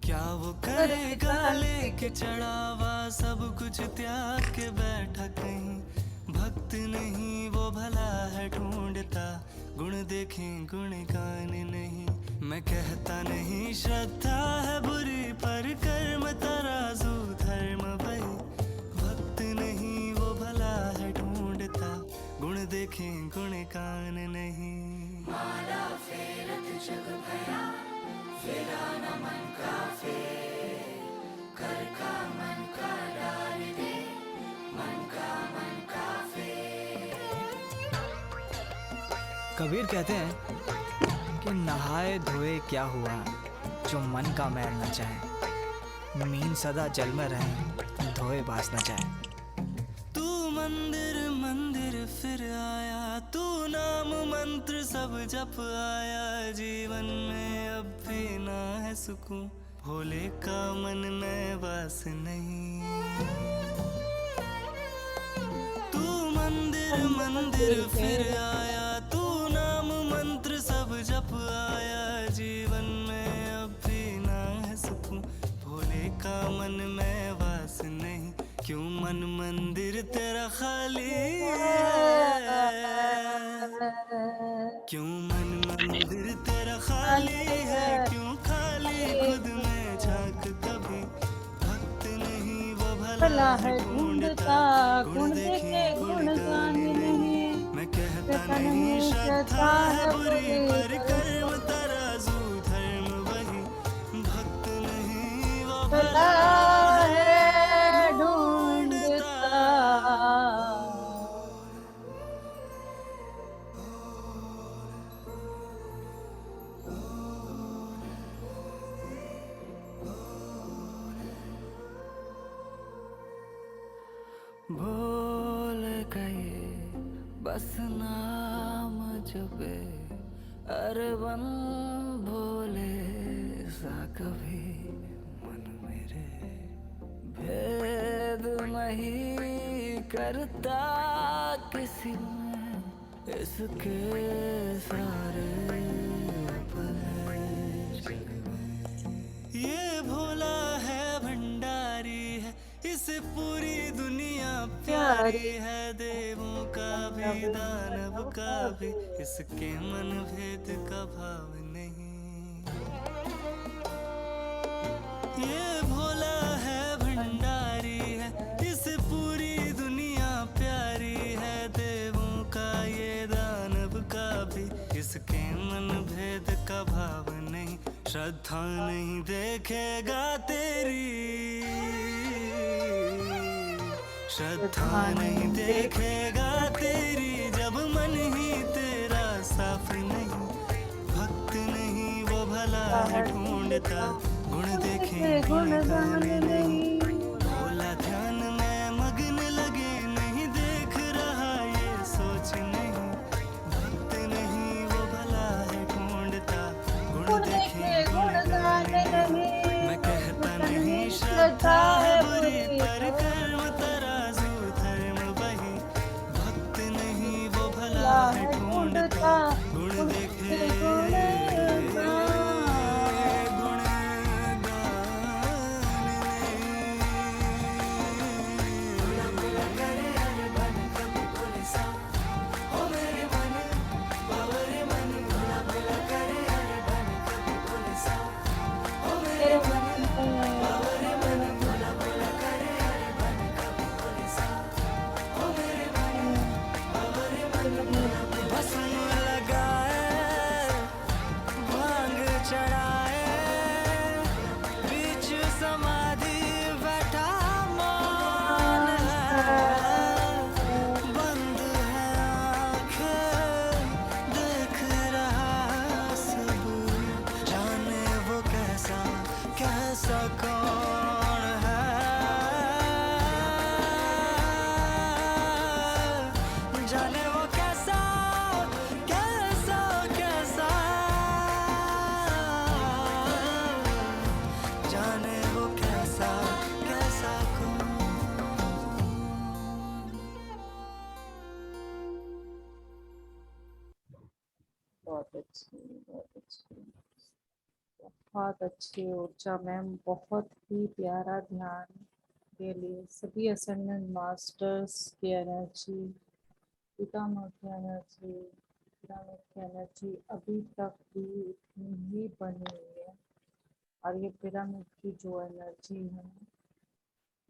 क्या वो करेगा लेके चढ़ावा, सब कुछ त्याग के बैठा कहीं। भक्त नहीं वो भला है ढूंढता, गुण देखे गुण गान नहीं। मैं कहता नहीं श्रद्धा है बुरी, पर कर्म तराजू धर्म वही। भक्त नहीं वो भला है ढूंढता, गुण देखे गुण गान नहीं। माला फेरत जग भया, फेरा न मन का फेर, कर का मन का डाल दे, मन का फेर। कबीर कहते हैं कि नहाए धोए क्या हुआ, जो मन का मैल न जाए। मीन सदा जल में रहे, धोए बास न जाए। तू मंदिर मंदिर फिर आया, तू नाम मंत्र सब जप आया। जीवन में अब भी ना है सुकून, भोले का मन में वास नहीं। तू मंदिर मंदिर फिर आया, तू नाम मंत्र सब जप आया। जीवन में अब भी ना है सुकून, भोले का मन में वास नहीं। क्यों मन मंदिर तेरा खाली है, क्यों मन मंदिर तेरा खाली है, क्यों खाली खुद में झांक कभी। भक्त नहीं वो भला है ढूंढता, गुण देखे गुण गान नहीं। मैं कहता नहीं श्रद्धा है बुरी, पर कर्म तराजू धर्म वही। भक्त नहीं वो भला है ढूंढता। बोल गए बस नाम जपे, अरे बन भोले सा कभी। मन मेरे भेद नहीं करता किसी में, इसके सारे अपने जग में। ये भोला है भंडारी है, इसे पूरी दुनिया प्यारी है। देवों का भी दानव का भी, इसके मन भेद का भाव नहीं। ये भोला है भंडारी है, इसे पूरी दुनिया प्यारी है। देवों का ये दानव का भी, इसके मन भेद का श्रद्धा नहीं देखेगा तेरी, श्रद्धा नहीं देखेगा तेरी, जब मन ही तेरा साफ नहीं, भक्त नहीं वो भला है ढूंढता, गुण देखे गुण गाने नहीं, भोला ध्यान में मग्न लगे, नहीं देख रहा ये सोच नहीं, भक्त नहीं वो भला है ढूंढता, गुण देखे गुण गाने नहीं। मैं कहता नहीं श्रद्धा है बुरी, पर कर्म तराजू धर्म वही, भक्त नहीं वो भला है ढूंढता, गुण देखे गुण गाने बहुत अच्छी ऊर्जा मैम, बहुत ही प्यारा ध्यान के लिए सभी असेंडेंट मास्टर्स की एनर्जी, पितामह की एनर्जी, पितामह की एनर्जी अभी तक भी इतनी ही बनी हुई है, और ये पिरामिड की जो एनर्जी है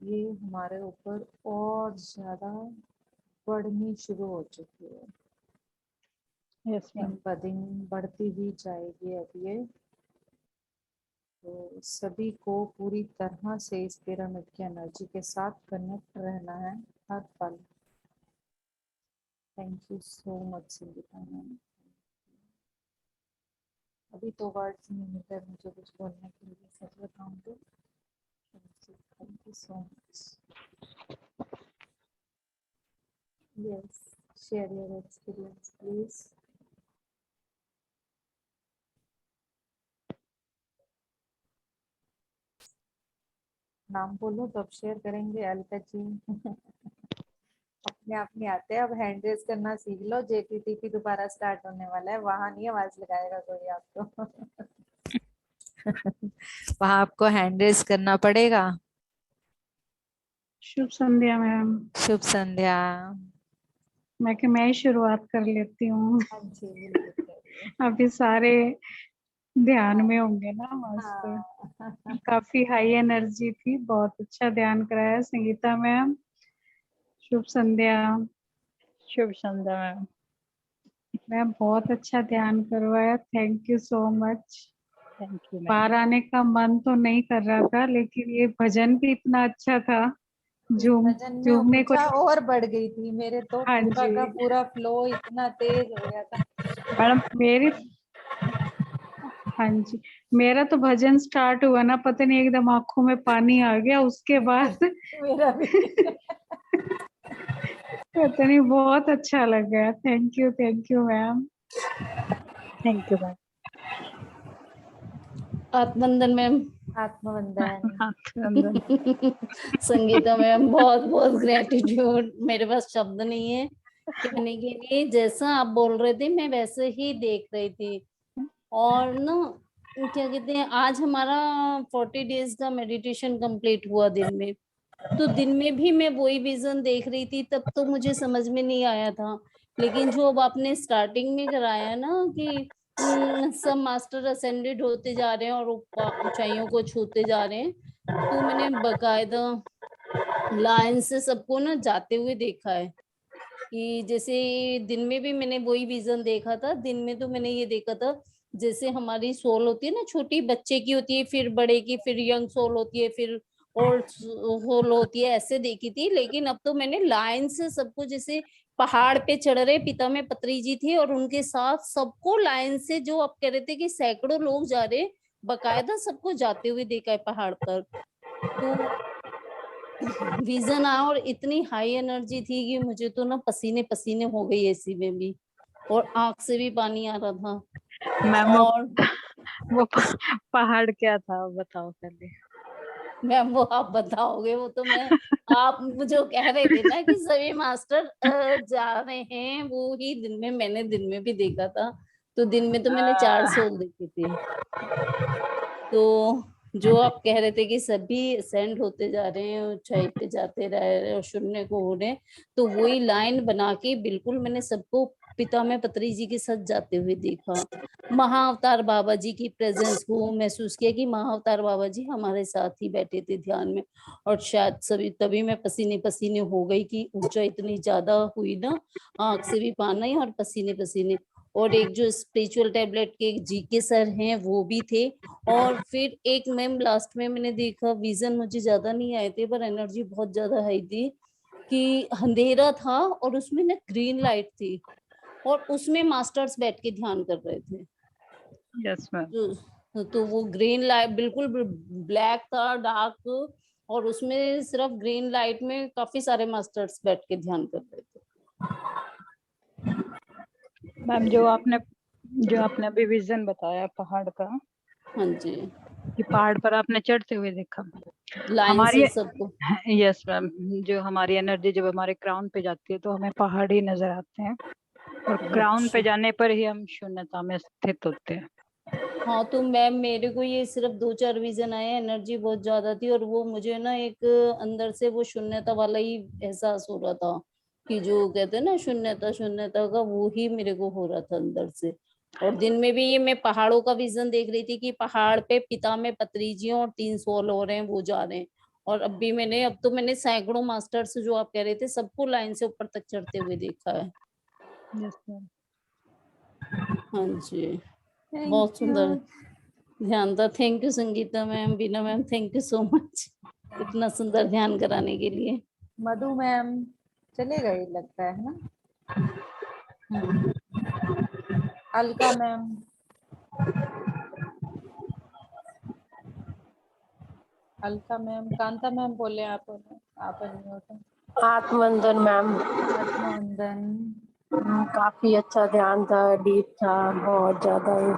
ये हमारे ऊपर और ज़्यादा बढ़नी शुरू हो चुकी है। Yes ma'am. दिन ब दिन बढ़ती ही जाएगी अब ये, तो सभी को पूरी तरह से इस पिरामिड की एनर्जी के साथ कनेक्ट रहना है हर पल। Thank you so much Sangeeta ma'am. अभी तो वर्ड्स नहीं मिल रहे मुझे कुछ बोलने के लिए, सच बताऊं तो। Thank you so much. Yes, share your experience please. नाम बोलो तब शेयर करेंगे। अलका जी अपने आप नहीं आते, अब हैंड रेज करना सीख लो। JTTP दोबारा स्टार्ट होने वाला है, वहां नहीं आवाज लगाएगा कोई आपको वहां आपको हैंड रेज करना पड़ेगा। शुभ संध्या मैम। शुभ संध्या। मैं ही शुरुआत कर लेती हूँ। हाँ जी, बिल्कुल करिए। अभी सारे ध्यान में होंगे ना। मस्त, हाँ। काफी हाई एनर्जी थी, बहुत अच्छा ध्यान कराया संगीता मैम। शुभ संध्या शुभ संध्या मैम। मैम, बहुत अच्छा ध्यान करवाया, thank you so much. Thank you ma'am. बाहर आने का मन तो नहीं कर रहा था, लेकिन ये भजन भी इतना अच्छा था, भजन में झूमने को। ऊर्जा और बढ़ गई थी मेरे तो। हाँ पूरा जी का पूरा फ्लो इतना तेज हो गया था मैडम, हाँ जी, मेरा तो भजन स्टार्ट हुआ ना, पता नहीं एकदम आंखों में पानी आ गया। उसके बाद मेरा भी पता नहीं, बहुत अच्छा लग गया। Thank you ma'am. Thank you ma'am. आत्मवंदन मैम। आत्मवंदन। संगीता मैम, बहुत बहुत ग्रेटिट्यूड। मेरे पास शब्द नहीं है कहने के लिए। जैसा आप बोल रहे थे मैं वैसे ही देख रही थी। और ना क्या कहते हैं, आज हमारा 40 डेज का मेडिटेशन कंप्लीट हुआ दिन में। तो दिन में भी मैं वही विजन देख रही थी, तब तो मुझे समझ में नहीं आया था। लेकिन जो अब आपने स्टार्टिंग में कराया ना कि सब मास्टर असेंडेड होते जा रहे हैं और ऊंचाइयों को छूते जा रहे हैं, तो मैंने बकायदा लाइन से सबको ना जाते हुए देखा है। कि जैसे दिन में भी मैंने वही विजन देखा था। दिन में तो मैंने ये देखा था जैसे हमारी सोल होती है ना, छोटी बच्चे की होती है, फिर बड़े की, फिर यंग सोल होती है, फिर ओल्ड सोल होती है, ऐसे देखी थी। लेकिन अब तो मैंने लाइन से सबको, जैसे पहाड़ पे चढ़ रहे पिता में पत्री जी थे और उनके साथ सबको लाइन से, जो आप कह रहे थे कि सैकड़ों लोग जा रहे, बकायदा सबको जाते हुए देखा है पहाड़ पर। तो विजन आया और इतनी हाई एनर्जी थी कि मुझे तो ना पसीने पसीने हो गई एसी में भी, और आंख से भी पानी आ रहा था। मैम और वो पहाड़ क्या था बताओ पहले। मैम वो आप बताओगे, वो तो मैं, आप जो कह रहे थे ना कि सभी मास्टर जा रहे हैं, वो ही दिन में, मैंने दिन में भी देखा था। तो दिन में तो मैंने 4 सोल देखे थे। तो जो आप कह रहे थे कि सभी असेंड होते जा रहे हैं, ऊंचाई पे जाते रह रहे हैं और शून्य को हो रहे हैं, तो वही लाइन बना के बिल्कुल मैंने सबको पिता में पत्री जी के साथ जाते हुए देखा। महाअवतार बाबा जी की प्रेजेंस को महसूस किया कि महाअवतार बाबा जी हमारे साथ ही बैठे थे ध्यान में। और शायद सभी तभी मैं पसीने पसीने हो गई कि ऊंचा इतनी ज्यादा हुई ना, आंख से भी पानी और पसीने पसीने। और एक जो स्पिरिचुअल टैबलेट के जीके सर हैं वो भी थे। और फिर एक मैम लास्ट में मैंने देखा, विजन मुझे ज्यादा नहीं आए थे पर एनर्जी बहुत ज्यादा हाई थी, कि अंधेरा था और उसमें ना ग्रीन लाइट थी और उसमें मास्टर्स बैठ के ध्यान कर रहे थे। Yes ma'am. तो वो ग्रीन लाइट बिल्कुल ब्लैक था, डार्क, और उसमें सिर्फ ग्रीन लाइट में काफी सारे मास्टर्स बैठ के ध्यान कर रहे थे। मैम जो आपने अभी विजन बताया पहाड़ का, हाँ जी, कि पहाड़ पर आपने चढ़ते हुए देखा। लाइन हमारी से सबको। यस मैम, जो हमारी एनर्जी जब हमारे क्राउन पे जाती है तो हमें पहाड़ ही नजर आते हैं, और क्राउन पे जाने पर ही हम शून्यता में स्थित होते हैं। हाँ, तो मैम मेरे को ये सिर्फ 2-4 विजन आए, एनर्जी बहुत ज्यादा थी और वो मुझे ना एक अंदर से वो शून्यता वाला ही एहसास हो रहा था, कि जो कहते हैं ना शून्यता, शून्यता का वो ही मेरे को हो रहा था अंदर से। और दिन में भी ये मैं पहाड़ों का विजन देख रही थी कि पहाड़ पे पिता में पत्री जी और 3 सोल हो रहे हैं, वो जा रहे हैं। और अब तो मैंने सैकड़ों मास्टर्स जो आप कह रहे थे सबको लाइन से ऊपर तक चढ़ते हुए देखा है। Yes ma'am. हाँ जी, थैंक बहुत सुंदर यू। ध्यान था। Thank you Sangeeta ma'am, Beena ma'am, thank you so much इतना सुंदर ध्यान कराने के लिए। मधु मैम चले गए लगता है ना। Alka ma'am, Alka ma'am, Kanta ma'am बोले आप नहीं होता। आत्मवंदन मैम, आत्मवंदन। काफी अच्छा ध्यान था, डीप था, बहुत ज्यादा ही।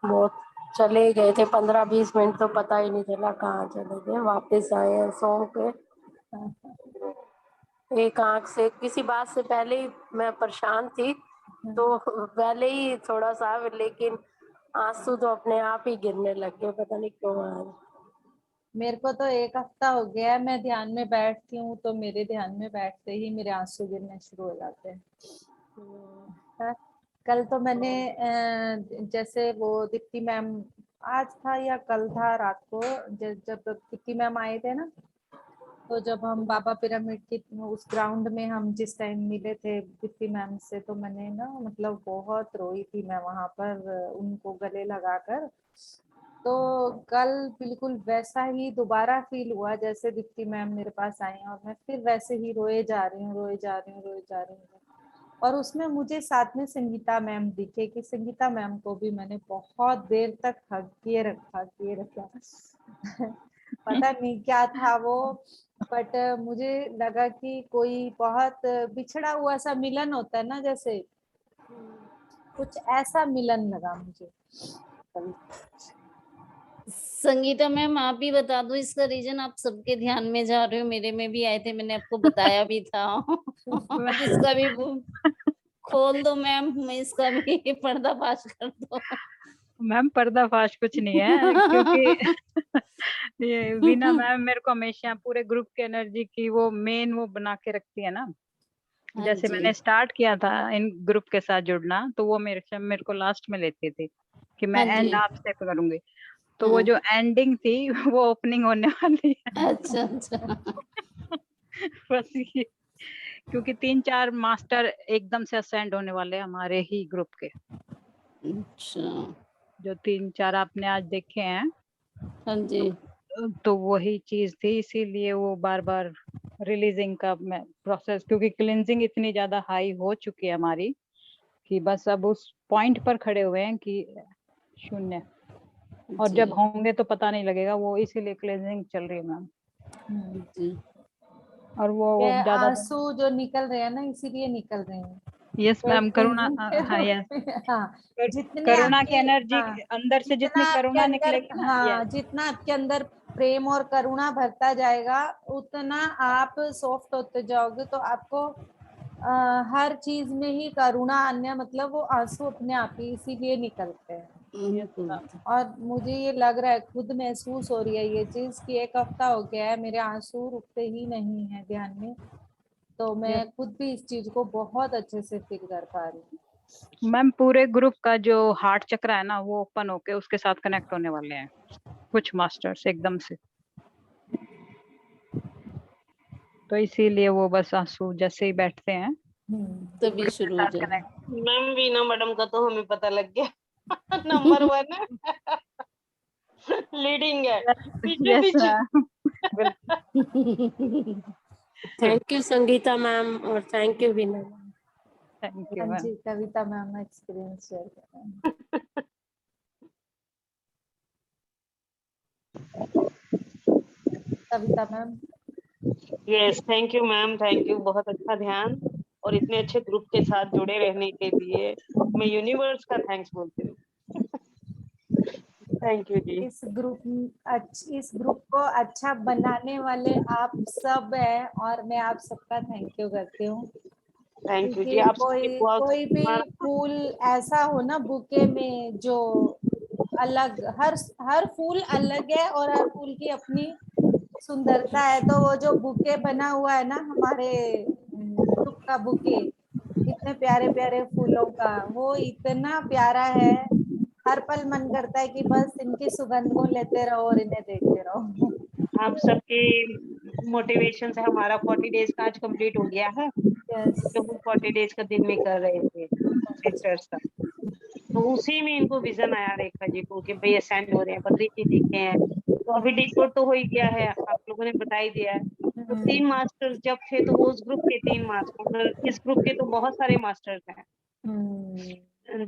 बहुत चले गए थे 15-20 मिनट, तो पता ही नहीं चला कहाँ चले गए। वापस आए हैं सो के। एक आंख से किसी बात से पहले ही मैं परेशान थी, तो पहले ही थोड़ा सा, लेकिन आंसू तो अपने आप ही गिरने लग गए, पता नहीं क्यों आज। मेरे को तो 1 हफ्ता हो गया है, मैं ध्यान में बैठती हूँ तो मेरे ध्यान में बैठते ही मेरे आंसू गिरने शुरू हो जाते हैं। हाँ, कल तो मैंने जैसे वो दीप्ति मैम, आज था या कल था रात को, जब दीप्ति मैम आए थे ना, तो जब हम बाबा पिरामिड की उस ग्राउंड में हम जिस टाइम मिले थे दीप्ति मैम से, तो मैंने ना मतलब बहुत रोई थी मैं वहां पर उनको गले लगाकर। तो कल बिल्कुल वैसा ही दोबारा फील हुआ जैसे दीप्ति मैम मेरे पास आई हैं, और मैं फिर वैसे ही रोए जा रही हूँ, रोए जा रही हूँ, रोए जा रही हूँ। और उसमें मुझे साथ में संगीता मैम दिखे, कि संगीता मैम को भी मैंने बहुत देर तक हग किए रखा पता नहीं क्या था वो, बट मुझे लगा कि कोई बहुत बिछड़ा हुआ सा मिलन होता है ना, जैसे कुछ ऐसा मिलन लगा मुझे। संगीता मैम आप भी बता दो इसका रीजन, आप सबके ध्यान में जा रहे हो, मेरे में भी आए थे, मैंने आपको बताया भी था। आप इसका भी खोल दो मैम, मैं इसका भी पर्दाफाश कर दो। मैम पर्दाफाश कुछ नहीं है, क्योंकि ये वीना मैम मेरे को हमेशा पूरे ग्रुप की एनर्जी की वो मेन वो बना के रखती है ना। हाँ जैसे जी, मैंने स्टार्ट किया था इन ग्रुप के साथ जुड़ना, तो वो मेरे को लास्ट में लेती थी कि मैं हाँ जी, एंड आपसे करूंगी। तो वो हाँ, जो एंडिंग थी वो ओपनिंग होने वाली है। अच्छा अच्छा, बस ये, क्योंकि 3-4 मास्टर एकदम से असेंड होने वाले हैं हमारे ही ग्रुप के। अच्छा। जो 3-4 आपने आज देखे हैं, हाँ जी। तो वही चीज थी, इसीलिए वो बार बार रिलीजिंग का प्रोसेस, क्योंकि क्लिनजिंग इतनी ज्यादा हाई हो चुकी है हमारी कि बस अब उस पॉइंट पर खड़े हुए हैं कि शून्य, और जी। जब होंगे तो पता नहीं लगेगा वो, इसीलिए क्लिनजिंग चल रही है मैम। जी। और वो ये ज्यादा, आंसू जो निकल रहे हैं ना, इसीलिए निकल रहे हैं। यस मैम, करुणा, cleansing के हाँ रूप यस, में, हाँ, जितने करुणा की आपके, एनर्जी हाँ, अंदर से, जितना जितनी आपके करुणा अंदर, निकलेगी ना, हाँ, यस, जितना आपके अंदर प्रेम और करुणा भरता जाएगा, उतना आप सॉफ्ट होते जाओगे। तो आपको हर चीज में ही करुणा, अन्य मतलब वो आंसू अपने आप ही इसीलिए निकलते हैं। Yes ma'am. और मुझे ये लग रहा है, खुद महसूस हो रही है ये चीज कि 1 हफ्ता हो गया है मेरे आंसू रुकते ही नहीं है ध्यान में। तो मैं खुद भी इस चीज को बहुत अच्छे से फील कर पा रही हूँ। मैम पूरे ग्रुप का जो हार्ट चक्र है ना, वो ओपन होके उसके साथ कनेक्ट होने वाले हैं कुछ मास्टर्स एकदम से, तो इसीलिए वो बस आंसू जैसे ही बैठते हैं तभी शुरू हो जाए। मैम वीना मैडम का तो हमें पता लग गया। नंबर 1 लीडिंग है, पीछे यस पीछे। Ma'am, thank you Sangeeta ma'am और thank you Vinay ma'am. Thank you हाँ मैम। जी, कविता मैम एक्सपीरियंस शेयर कर रहे हैं। Kavita ma'am. Yes, thank you ma'am, thank you, बहुत अच्छा ध्यान और इतने अच्छे ग्रुप के साथ जुड़े रहने के लिए मैं यूनिवर्स का थैंक्स बोलती हूँ। थैंक यू जी। इस ग्रुप को अच्छा बनाने वाले आप सब हैं, और मैं आप सबका थैंक यू करती हूँ। थैंक यू जी, क्योंकि आप सबकी दुआ कोई भी फूल ऐसा हो ना बुके में, जो अलग, हर फूल अलग है और हर फूल की अपनी सुंदरता है। तो वो जो बुके बना हुआ है ना हमारे ग्रुप का बुके, इतने प्यारे प्यारे फूलों का, वो इतना प्यारा है। हर पल मन करता है कि बस इनकी सुगंध को लेते रहो और इन्हें देखते रहो। आप सबके मोटिवेशन से हमारा 40 डेज का आज कंप्लीट हो गया है, यस। जो हम 40 डेज का दिन में कर रहे थे सिस्टर्स का। तो उसी में इनको विजन आया रेखा जी को कि भाई असेंड हो रहे हैं, बद्री जी दिखे हैं। तो अभी डिकोड तो हो ही गया है, आप लोगों ने बता ही दिया है। तो 3 मास्टर्स जब थे तो वो उस ग्रुप के 3 मास्टर, इस ग्रुप के तो बहुत सारे मास्टर्स हैं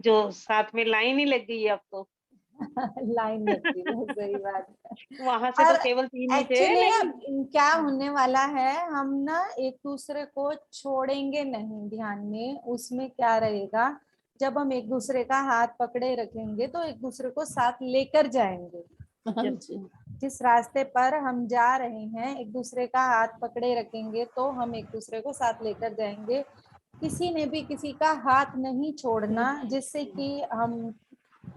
जो साथ में लाइन ही लग गई है अब तो। लाइन लगती है, सही बात है। वहां से और तो केवल 3 ही थे, एक्चुअली ना लेकिन क्या होने वाला है, हम ना एक दूसरे को छोड़ेंगे नहीं। ध्यान में उसमें क्या रहेगा, जब हम एक दूसरे का हाथ पकड़े रखेंगे तो एक दूसरे को साथ लेकर जाएंगे। हाँ जी। जिस रास्ते पर हम जा रहे हैं, एक दूसरे का हाथ पकड़े रखेंगे तो हम एक दूसरे को साथ लेकर जाएंगे। किसी ने भी किसी का हाथ नहीं छोड़ना, जिससे कि हम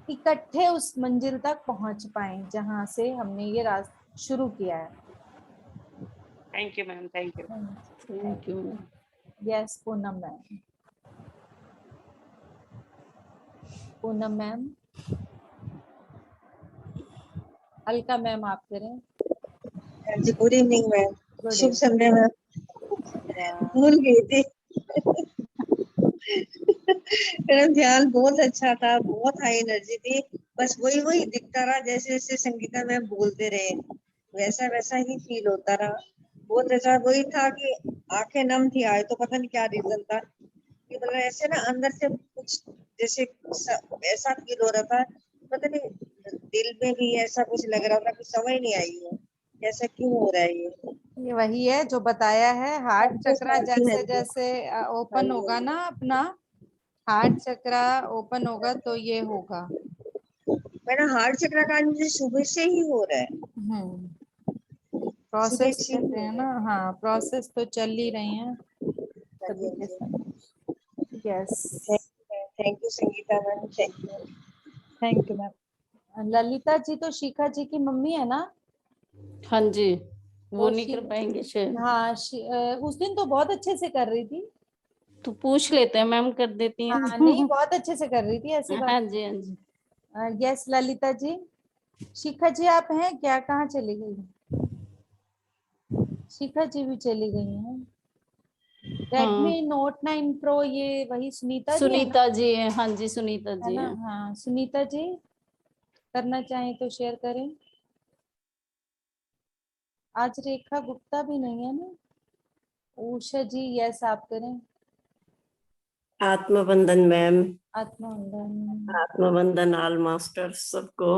इकट्ठे उस मंजिल तक पहुंच पाए जहां से हमने ये रास्ता शुरू किया है। Thank you ma'am, thank you. Thank you. Yes Poonam ma'am. Poonam ma'am. Alka ma'am आप करें। जी गुड इवनिंग मैम, गुड शुभ संध्या मैम। भूल गई थी। मेरा ध्यान बहुत अच्छा था, बहुत हाई एनर्जी थी। बस वही वही दिखता रहा, जैसे जैसे संगीता मैम बोलते रहे वैसा वैसा ही फील होता रहा। बहुत ऐसा वही था कि आंखें नम थी आज, तो पता नहीं क्या रीजन था कि मतलब ऐसे ना अंदर से कुछ जैसे ऐसा फील हो रहा था, पता नहीं दिल में भी ऐसा कुछ लग रहा था कि समझ नहीं आई है ऐसा क्यों हो रहा है ये वही है जो बताया है, हार्ट चक्रा जैसे जैसे ओपन होगा ना, अपना हार्ट चक्रा ओपन होगा तो ये होगा। मेरा हार्ट चक्र का मुझे सुबह से ही हो रहा है। प्रोसेस कहते हैं ना, हाँ प्रोसेस तो चल ही रही है सभी के साथ। Yes. Thank you Sangeeta ma'am, thank you ma'am. Lalita ji तो शिखा जी की मम्मी है ना? हाँ जी, वो तो नहीं कर पाएंगे शायद। हाँ उस दिन तो बहुत अच्छे से कर रही थी। तो पूछ लेते हैं, मैम कर देती हैं। हाँ नहीं, बहुत अच्छे से कर रही थी, ऐसी बात। हाँ जी, हाँ जी। यस ललिता जी। शिखा जी आप हैं क्या? कहाँ चली गई? शिखा जी भी चली गई हैं। रेडमी नोट 9 प्रो, ये वही सुनीता जी है ना? सुनीता जी है, हाँ जी सुनीता है जी ना? है। हाँ सुनीता जी। करना चाहें तो शेयर करें। आज रेखा गुप्ता भी नहीं है ना। उषा जी यस आप करें। आत्मबंधन मैम, आत्मवंदन। आत्मबंधन ऑल मास्टर्स सबको।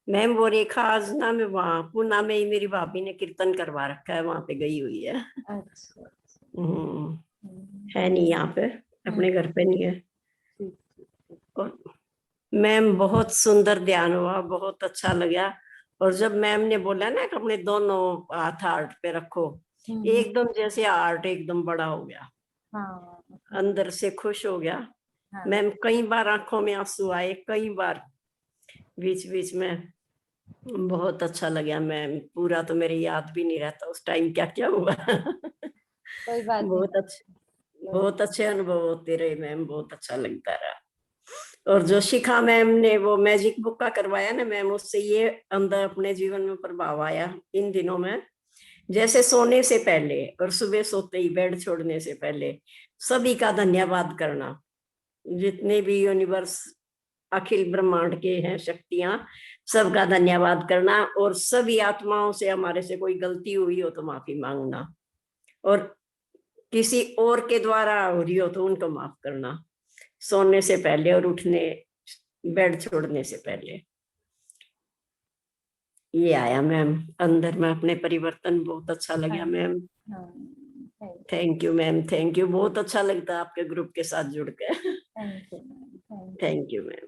मैम वो रेखा आज ना मैं वहाँ पूना में ही मेरी भाभी ने कीर्तन करवा रखा है, वहां पे गई हुई है। अच्छा हम्म, हम्म, है नहीं यहाँ पे, अपने घर पे नहीं है। ठीक ठीक। और मैम बहुत सुंदर ध्यान हुआ, बहुत अच्छा लगा। और जब मैम ने बोला ना कि अपने दोनों हाथ हार्ट पे रखो, एकदम जैसे हार्ट एकदम बड़ा हो गया, हाँ अंदर से खुश हो गया। हाँ मैम कई बार आंखों में आंसू आए, कई बार बीच बीच में। बहुत अच्छा लगा मैम, पूरा तो मेरे याद भी नहीं रहता उस टाइम क्या क्या हुआ। कोई बात नहीं। बहुत अच्छे अनुभव होते रहे मैम, बहुत अच्छा लगता रहा। और जो शिखा मैम ने वो मैजिक बुक का करवाया ना मैम, उससे ये अंदर अपने जीवन में प्रभाव आया इन दिनों में। जैसे सोने से पहले और सुबह सोते ही बेड छोड़ने से पहले सभी का धन्यवाद करना, जितने भी यूनिवर्स अखिल ब्रह्मांड के हैं शक्तियां, सबका धन्यवाद करना। और सभी आत्माओं से हमारे से कोई गलती हुई हो तो माफी मांगना, और किसी और के द्वारा हो रही हो तो उनको माफ करना, सोने से पहले और उठने बेड छोड़ने से पहले। ये आया मैम अंदर में अपने परिवर्तन, बहुत अच्छा लगा ma'am. Thank you ma'am, thank you. बहुत अच्छा लगता है आपके ग्रुप के साथ जुड़ के। Thank you ma'am. Thank you ma'am,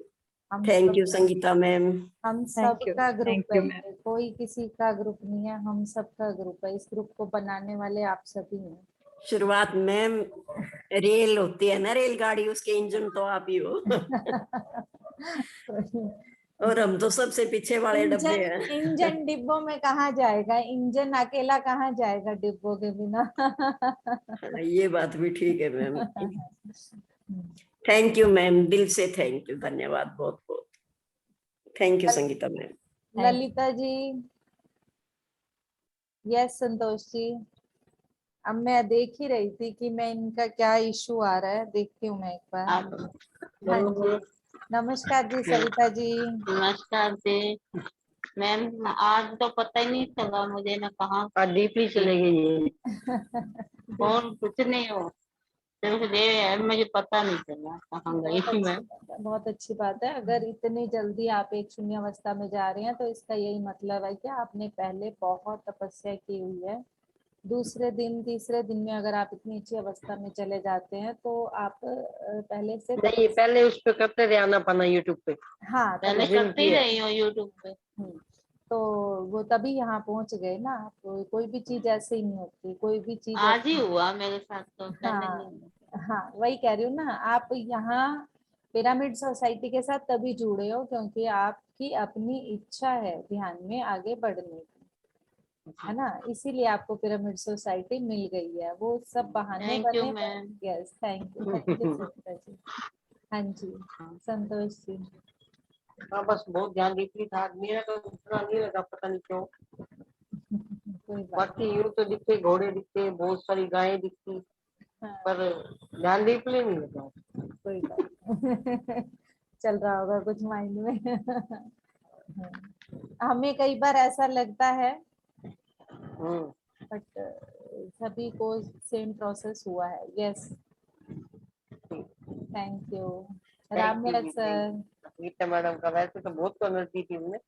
हम थैंक यू सब संगीता मैम। हम Thank you, सबका ग्रुप thank है you, ये, कोई किसी का ग्रुप नहीं है, हम सबका ग्रुप है। इस ग्रुप को बनाने वाले आप सभी हैं। शुरुआत मैम रेल होती है ना, रेलगाड़ी, उसके इंजन तो आप ही हो। और हम तो सबसे पीछे वाले डब्बे इंजन हैं। इंजन डिब्बों में कहाँ जाएगा, इंजन अकेला कहाँ जाएगा डिब्बों के बिना। ये बात भी ठीक है मैम। थैंक यू मैम, दिल से थैंक यू, धन्यवाद बहुत बहुत। Thank you Sangeeta ma'am. Lalita ji yes. Santosh ji अब मैं देख ही रही थी कि मैं इनका क्या इशू आ रहा है, देखती हूँ मैं एक बार। हाँ जी नमस्कार जी सविता जी। नमस्कार जी मैम, आज तो पता ही नहीं चला मुझे ना कहाँ डीपली चले गई फोन कुछ नहीं हो, सिर्फ ये है मुझे पता नहीं चला कहाँ गई थी मैं। बहुत अच्छी बात है। अगर इतनी जल्दी आप एक शून्य अवस्था में जा रहे हैं तो इसका यही मतलब है कि आपने पहले बहुत तपस्या की हुई है। दूसरे दिन तीसरे दिन में अगर आप इतनी अच्छी अवस्था में चले जाते हैं तो आप पहले से नहीं, पहले उस पे करते थे आना पाना यूट्यूब पे। हाँ पहले करती रही हूँ यूट्यूब पे। तो वो तभी यहाँ पहुंच गए ना। तो कोई भी चीज ऐसे ही नहीं होती, कोई भी चीज आज ही हुआ मेरे साथ तो पहले हाँ नहीं। हाँ वही कह रही हूँ ना। आप यहाँ पिरामिड सोसाइटी के साथ तभी जुड़े हो क्योंकि आपकी अपनी इच्छा है ध्यान में आगे बढ़ने की, है ना। इसीलिए आपको पिरामिड सोसाइटी मिल गई है। वो सब बहाने थैंक यू बने। Ma'am. Yes thank you Savita ji. हाँ जी संतोष जी। हाँ बस बहुत ध्यान देती था, मेरा तो उतना नहीं लगा, पता नहीं क्यों। बाकी यूं तो दिखते घोड़े दिखते, बहुत सारी गायें दिखती, पर ध्यान डीपली नहीं लगा। कोई बात चल रहा होगा कुछ माइंड में। हमें कई बार ऐसा लगता है बट सभी को सेम प्रोसेस हुआ है। Yes thank you Ramya sir. Geeta madam का वैसे तो बहुत एनर्जी थी उनमें।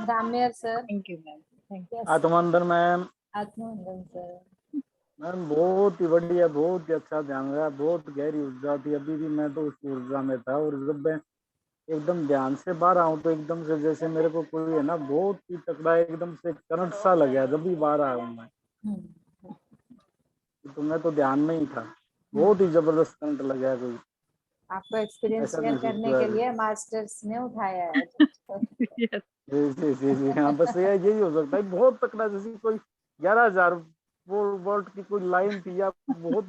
Ramya sir. Thank you ma'am, thank you. आत्मवंदन मैम। आत्मवंदन सर। मैम बहुत ही बढ़िया, बहुत ही अच्छा ध्यान रहा, बहुत गहरी ऊर्जा थी। अभी भी मैं तो उस ऊर्जा में था, और जब मैं एकदम ध्यान से बाहर आऊं तो एकदम से जैसे मेरे को कोई है ना बहुत ही तकड़ा एकदम से करंट सा लग गया जब भी बाहर आया हूं मैं। तो मैं तो ध्यान में ही था, बहुत ही जबरदस्त करंट लग गया कोई। आपको एक्सपीरियंस ऐसा शेयर महसूस करने हुआ के है। लिए मास्टर्स ने उठाया है। जी हाँ, बस यही हो सकता है। बहुत तकड़ा, जैसे कोई 11,000 वोल्ट की कोई लाइन थी, या बहुत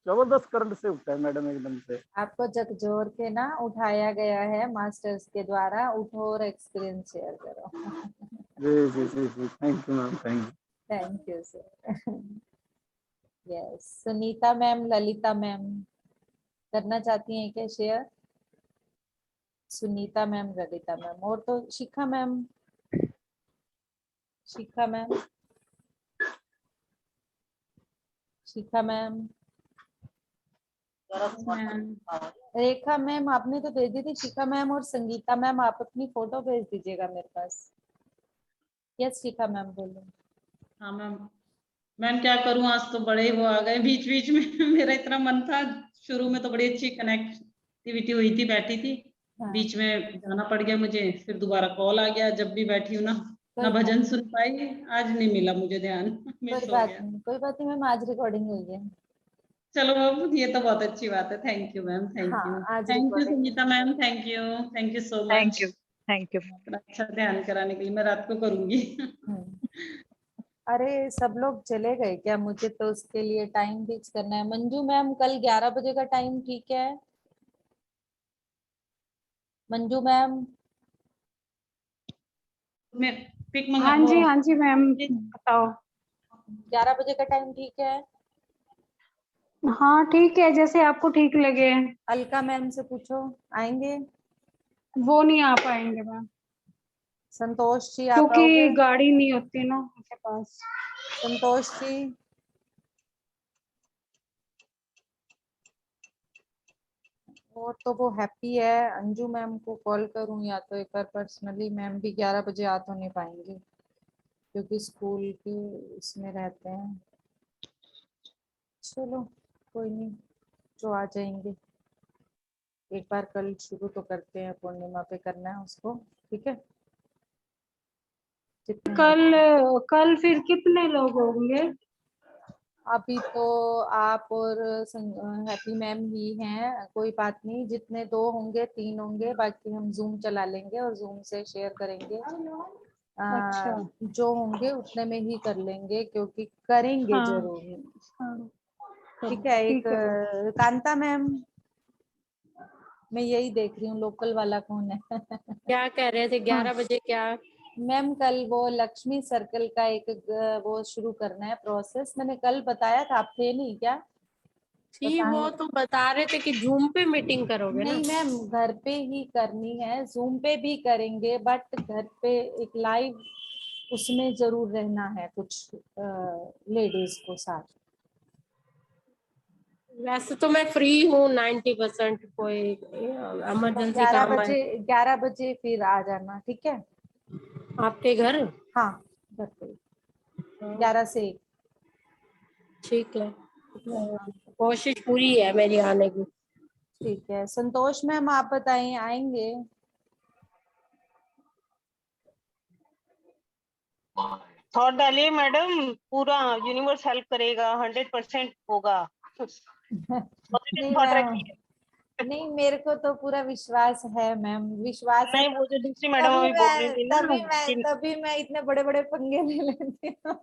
जबरदस्त करंट से उठता है मैडम एकदम से। आपको झकझोर के ना उठाया गया है मास्टर्स के द्वारा। उठो और एक्सपीरियंस शेयर करो। जी thank you ma'am, thank you sir. Yes Sunita ma'am Lalita ma'am करना चाहती हैं क्या share? Sunita ma'am, Lalita ma'am, और तो Shikha ma'am, Shikha ma'am, Shikha ma'am, Rekha ma'am आपने तो भेज दी थी। शिखा मैम और संगीता मैम आप अपनी फोटो भेज दीजिएगा मेरे पास। यस शिखा मैम बोलो। हाँ मैम, मैम क्या करूं, आज तो बड़े वो आ गए बीच बीच में। मेरा इतना मन था, शुरू में तो बड़ी अच्छी कनेक्टिविटी हुई थी, बैठी थी, बीच में जाना पड़ गया मुझे, फिर दोबारा कॉल आ गया। जब भी बैठी हूँ ना भजन सुन पाई, आज नहीं मिला मुझे ध्यान, मिस हो गया। कोई बात नहीं मैम, आज रिकॉर्डिंग हुई है। चलो मैम, ये तो बहुत अच्छी बात है। Thank you ma'am, thank you, thank you Sangeeta ma'am, thank you so much. Thank you. अच्छा ध्यान कराने के लिए, मैं रात को करूंगी। अरे सब लोग चले गए क्या? मुझे तो उसके लिए टाइम फिक्स करना है। मंजू मैम कल 11 बजे का टाइम ठीक है? मंजू मैम हाँ जी मैम, बताओ। 11 बजे का टाइम ठीक है? हाँ ठीक है, जैसे आपको ठीक लगे। अलका मैम से पूछो, आएंगे? वो नहीं आ पाएंगे मैम, संतोष जी आप क्योंकि आओगे? गाड़ी नहीं होती ना उनके पास। संतोष जी, और तो वो हैप्पी है। अंजू मैम को कॉल करूं या तो एक बार पर्सनली? मैम भी 11 बजे आ तो नहीं पाएंगे क्योंकि स्कूल के इसमें रहते हैं। चलो कोई नहीं, जो आ जाएंगे। एक बार कल शुरू तो करते हैं, पूर्णिमा पे करना है उसको, ठीक है? कल फिर कितने लोग होंगे? अभी तो आप और हैप्पी मैम ही हैं, कोई बात नहीं। जितने 2 होंगे 3 होंगे, बाकी हम जूम चला लेंगे और जूम से शेयर करेंगे। अच्छा। जो होंगे उतने में ही कर लेंगे, क्योंकि करेंगे हाँ। जरूर। ठीक है। एक कांता मैम, मैं यही देख रही हूँ लोकल वाला कौन है। क्या कह रहे थे 11 बजे? क्या मैम कल वो लक्ष्मी सर्कल का एक वो शुरू करना है प्रोसेस। मैंने कल बताया था, आप थे नहीं क्या? थी, वो तो बता रहे थे कि जूम पे मीटिंग करोगे ना? नहीं मैम, घर पे ही करनी है। जूम पे भी करेंगे बट घर पे एक लाइव उसमें जरूर रहना है कुछ लेडीज को साथ। वैसे तो मैं फ्री हूँ 90%, कोई इमरजेंसी 11 काम बजे, है 11 बजे फिर आ जाना, ठीक है? आपके घर? हाँ घर पे 11 से 1। ठीक है, कोशिश पूरी है मेरी आने की। ठीक है। संतोष मैम आप बताइए, आएंगे? थॉट डालिए मैडम, पूरा यूनिवर्स हेल्प करेगा, 100% होगा। नहीं मैम, नहीं मेरे को तो पूरा विश्वास है मैम, विश्वास है। नहीं, वो जो दूसरी मैडम अभी बोल रही थी ना, तभी मैं इतने बड़े बड़े पंगे ले लेती हूँ।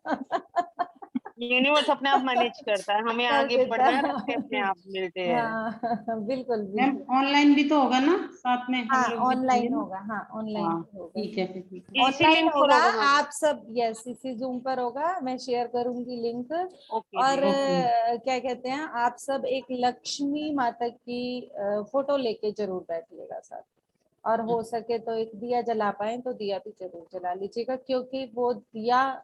यूनिवर्स अपने आप मैनेज करता है, हमें कर आगे देता बढ़ना है, है। रास्ते अपने आप मिलते हैं। हाँ बिल्कुल मैम बिल्कुल। ऑनलाइन भी तो होगा ना साथ में, हाँ हम लोग भी ऑनलाइन चलेंगे ना? होगा, हाँ ऑनलाइन होगा। ठीक है, ठीक है। इसी ऑनलाइन लिंक पर होगा, होगा मैम। आप सब यस इसी जूम पर होगा, मैं शेयर करूंगी लिंक। ओके और जी। क्या कहते हैं, आप सब एक लक्ष्मी माता की फोटो लेके जरूर बैठिएगा साथ। और हो सके तो एक दिया जला पाए तो दिया भी जरूर जला लीजिएगा, क्योंकि वो दिया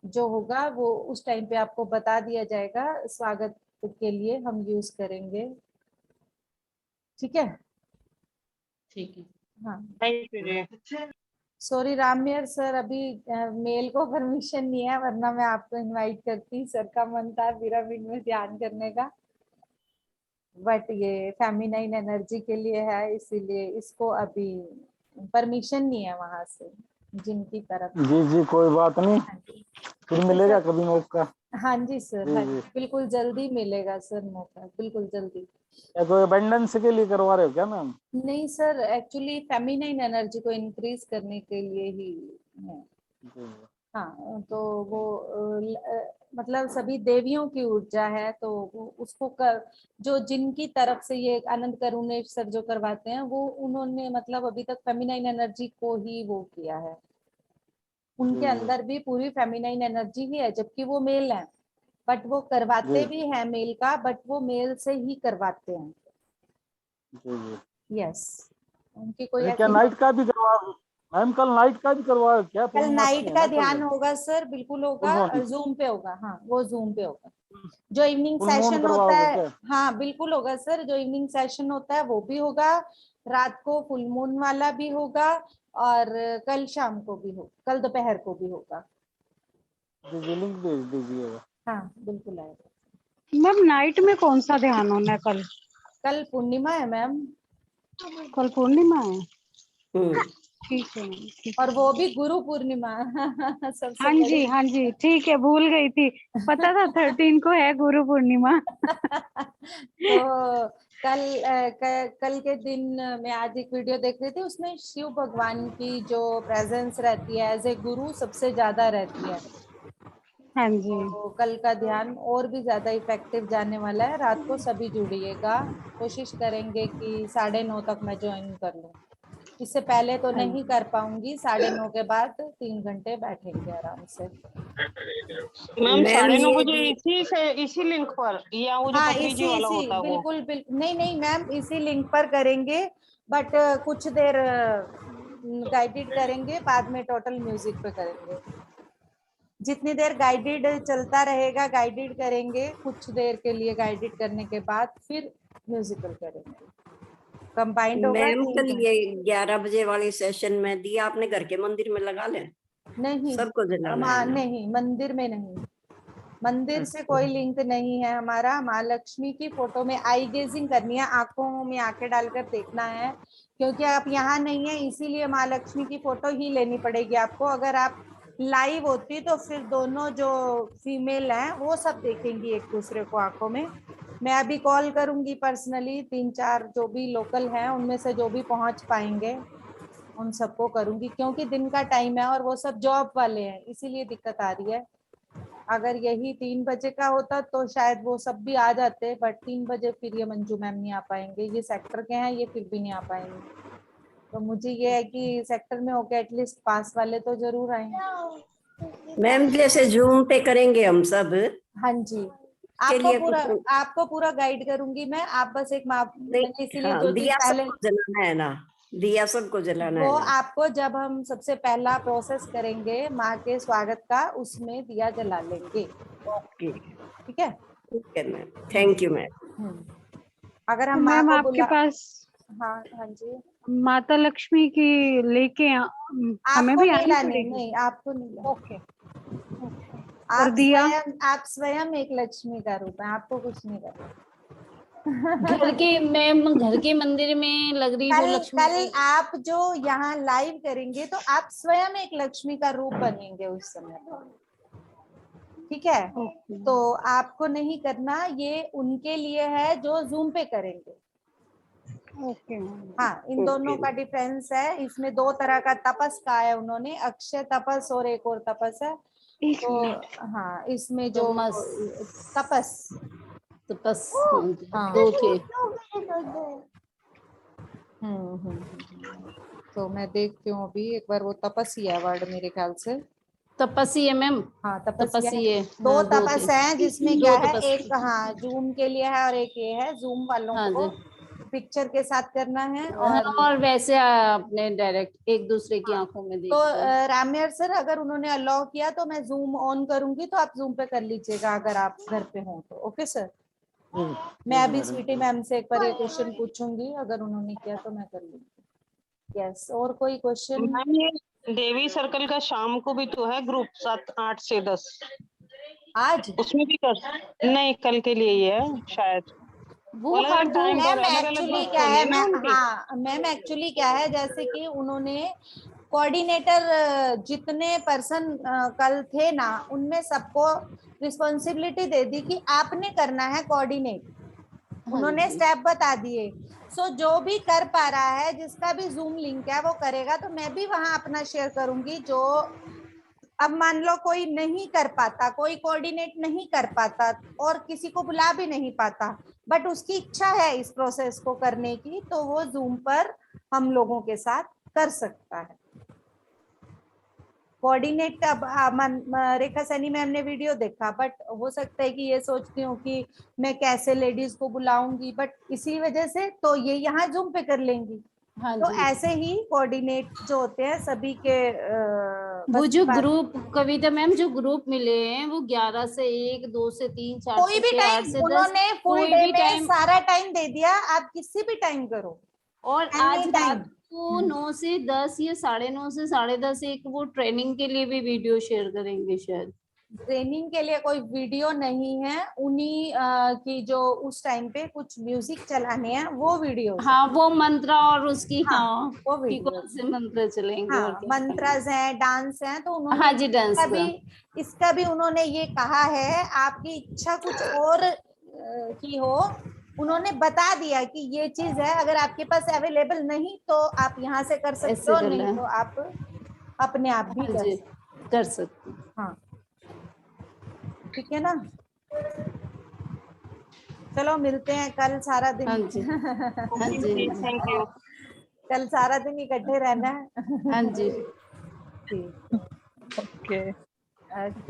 जो होगा वो उस टाइम पे आपको बता दिया जाएगा, स्वागत के लिए हम यूज करेंगे, ठीक है? ठीक है, हाँ थैंक यू जी। सॉरी राममेर सर, अभी मेल को परमिशन नहीं है, वरना मैं आपको इनवाइट करती। सर का मन था पिरामिड में ध्यान करने का, बट ये फेमिनाइन एनर्जी के लिए है, इसीलिए इसको अभी परमिशन नहीं है वहां से जिनकी तरफ। जी जी कोई बात नहीं, फिर मिलेगा सर, कभी मौका। हाँ जी सर, जी हाँ जी। जी बिल्कुल जल्दी मिलेगा सर मौका, बिल्कुल जल्दी। या कोई अबंडेंस के लिए करवा रहे हो क्या मैम? नहीं सर, एक्चुअली फेमिनाइन एनर्जी को इंक्रीज करने के लिए ही है। हाँ तो वो मतलब सभी देवियों की ऊर्जा है, तो वो उसको कर, जो जिनकी तरफ से ये आनंद करुणेश सर जो करवाते हैं, वो उन्होंने मतलब अभी तक फेमिनाइन एनर्जी को ही वो किया है। उनके अंदर भी पूरी फेमिनाइन एनर्जी ही है, जबकि वो मेल है, बट वो करवाते भी हैं मेल का, बट वो मेल से ही करवाते हैं। यस उनकी कोई क्या ऐसी नाइट का भी करवा मैम? कल नाइट का भी करवा क्या? कल पूर्णिमा नाइट है का ना ध्यान कल? होगा सर, बिल्कुल होगा, फुल मून। जूम पे होगा। हाँ वो जूम पे होगा। जो इवनिंग फुल मून सेशन होता करवाओगे है, क्या? हाँ बिल्कुल होगा सर, जो इवनिंग सेशन होता है वो भी होगा, रात को फुल मून वाला भी होगा, और कल शाम को भी हो, कल दोपहर को भी होगा। लिंक भेज दीजिएगा। हाँ बिल्कुल आएगा। मैम नाइट में कौन सा ध्यान होना है कल? कल पूर्णिमा है मैम। कल पूर्णिमा है, ठीक है मैम, ठीक और है। वो भी गुरु पूर्णिमा। सबसे हाँ जी, बड़ी। हाँ जी, ठीक है, भूल गई थी, पता था 13 को है गुरु पूर्णिमा। तो कल के दिन मैं आज एक वीडियो देख रही थी, उसमें शिव भगवान की जो प्रेजेंस रहती है एज ए गुरु सबसे ज्यादा रहती है। हाँ जी, तो कल का ध्यान और भी ज्यादा इफेक्टिव जाने वाला है। रात को सभी जुड़िएगा, कोशिश करेंगे कि 9:30 तक मैं ज्वाइन कर लूं। इससे पहले तो हाँ नहीं कर पाऊंगी, 9:30 के बाद 3 घंटे बैठेंगे आराम से। मैम मैम 9:30 ये बजे इसी लिंक पर, या वो जो हाँ पत्री जी इसी वाला इसी होता है वो? बिल्कुल बिल्कुल, नहीं नहीं मैम, इसी लिंक पर करेंगे, बट कुछ देर गाइडेड करेंगे, बाद में टोटल म्यूजिक पे करेंगे। जितनी देर गाइडेड चलता रहेगा गाइडेड करेंगे, कुछ देर के लिए गाइडेड करने के बाद फिर म्यूजिकल करेंगे। कंबाइंड होगा मैम 3 कल घंटे। ये 11 बजे वाली सेशन में दिया आपने घर के मंदिर में लगा लें? नहीं सबको जलाना है ना? नहीं, मंदिर में नहीं, मंदिर से कोई लिंक नहीं है हमारा। माँ लक्ष्मी की फोटो में आई गेजिंग करनी है, आंखों में आंखें डालकर देखना है, क्योंकि आप यहाँ नहीं है इसीलिए माँ लक्ष्मी की फोटो ही लेनी पड़ेगी आपको। अगर आप लाइव होती तो फिर दोनों जो फीमेल हैं वो सब देखेंगी एक दूसरे को आंखों में। मैं अभी कॉल करूंगी पर्सनली, 3-4 जो भी लोकल हैं उनमें से जो भी पहुंच पाएंगे उन सबको करूंगी, क्योंकि दिन का टाइम है और वो सब जॉब वाले हैं, इसीलिए दिक्कत आ रही है। अगर यही 3 बजे का होता तो शायद वो सब भी आ जाते, बट 3 बजे फिर ये मंजू मैम नहीं आ पाएंगे, ये सेक्टर के हैं, ये फिर भी नहीं आ पाएंगे। तो मुझे ये है कि सेक्टर में होके एटलीस्ट पास वाले तो जरूर आएंगे। मैम जैसे जूम पे करेंगे हम सब, हाँ जी, के लिए आपको पूरा गाइड करूंगी मैं, आप बस एक मैंने इसीलिए हाँ, जो चीज दिया पहले सबको जलाना है ना? दिया सबको जलाना वो है ना? आपको जब हम सबसे पहला प्रोसेस करेंगे माँ के स्वागत का, उसमें दिया जला लेंगे। ओके, ठीक है, ठीक है मैम, थैंक यू मैम। अगर तो हम माँ मैम को आपके पास हाँ हाँ जी, माता लक्ष्मी की लेके हमें आपको भी नहीं आनी लानी, पड़ेगी? नहीं आपको नहीं लानी। ओके, और दिया? आप स्वयं एक लक्ष्मी का रूप है, आपको कुछ नहीं करना। घर के मैम, घर के मंदिर में लग रही वो लक्ष्मी कल जी। आप जो यहाँ लाइव करेंगे तो आप स्वयं एक लक्ष्मी का रूप बनेंगे उस समय, ठीक है? तो आपको नहीं करना, ये उनके लिए है जो जूम पे करेंगे। ओके, हाँ, इन दोनों का डिफरेंस है, इसमें 2 तरह का तपस का है उन्होंने, अक्षय तपस और एक और तपस है। तो हाँ, इसमें जो तपस तपस हाँ। 2 थे। तो मैं देखती हूँ अभी एक बार, वो तपसी है वर्ड मेरे ख्याल से। तपसी है मैम। हाँ तपसी है। 2 हाँ, 2 तपस थे। हैं, जिसमें 2 क्या है, तपस। एक हाँ जूम के लिए है और एक ये है, जूम वालों हाँ को जी। पिक्चर के साथ करना है। और वैसे आपने डायरेक्ट एक दूसरे की आंखों में तो देखते। रामेयर सर अगर उन्होंने अलाउ किया तो मैं जूम ऑन करूंगी, तो आप जूम पे कर लीजिएगा अगर आप घर पे हो तो। ओके सर, मैं अभी स्वीटी मैम से एक बार ये क्वेश्चन पूछूंगी, अगर उन्होंने किया तो मैं कर लूंगी। यस, और कोई क्वेश्चन? मैम ये देवी सर्कल का शाम को भी तो है ग्रुप, 7-8 से 10 आज, उसमें भी कर, नहीं कल के लिए ही है शायद, वो अलग अलग टाइम पर अलग अलग एक्चुअली ग्रुप क्या खोले है ना उनके। हाँ मैम, एक्चुअली क्या है, जैसे कि उन्होंने कोऑर्डिनेटर जितने पर्सन कल थे ना, उनमें सबको रिस्पॉन्सिबिलिटी दे दी कि आपने करना है कोऑर्डिनेट, उन्होंने स्टेप बता दिए। सो जो भी कर पा रहा है, जिसका भी जूम लिंक है वो करेगा, तो मैं भी वहां अपना शेयर करूंगी। जो अब मान लो कोई नहीं कर पाता, कोई कोऑर्डिनेट नहीं कर पाता और किसी को बुला भी नहीं पाता, बट उसकी इच्छा है इस प्रोसेस को करने की, तो वो जूम पर हम लोगों के साथ कर सकता है कोऑर्डिनेट। अब रेखा सैनी मैम ने वीडियो देखा, बट हो सकता है कि ये सोचती हूँ कि मैं कैसे लेडीज को बुलाऊंगी, बट इसी वजह से तो ये यहाँ जूम पे कर लेंगी, हाँ तो जी। ऐसे ही कोऑर्डिनेट जो होते हैं सभी के वो बस जो बात- ग्रुप कविता मैम जो ग्रुप मिले हैं वो 11 से 1, 2 से 3, 4 कोई से भी 6, 8 टाइम से 10, उन्होंने फुल कोई डे भी में टाइम। सारा टाइम दे दिया, आप किसी भी टाइम करो। और Any आज time. रात को 9 से 10 या 9:30 से 10:30 एक वो ट्रेनिंग के लिए भी वीडियो शेयर करेंगे शायद। ट्रेनिंग के लिए कोई वीडियो नहीं है, उन्हीं की जो उस टाइम पे कुछ म्यूजिक चलाने हैं वो वीडियो। हाँ वो मंत्र और उसकी हाँ, हाँ वो कि वीडियो। कौन से मंत्र चलेंगे और हाँ, क्या मंत्रज हैं, डांस हैं, तो उन्होंने हाँ जी, डांस इसका भी उन्होंने ये कहा है, आपकी इच्छा कुछ और की हो, उन्होंने बता दिया कि ये चीज है, अगर आपके पास अवेलेबल नहीं तो आप यहाँ से कर सकते ऐसे हो, कर नहीं लें। तो आप अपने आप भी हाँ जी, कर सकते। हाँ ठीक है ना। चलो मिलते हैं कल सारा दिन। हाँ जी, हाँ जी, थैंक यू। कल सारा दिन इकट्ठे रहना है। हाँ जी। ठीक। Okay,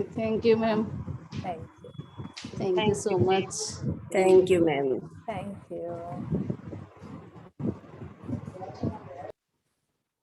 thank you ma'am, thank you, thank you so much. Thank you ma'am. Thank you.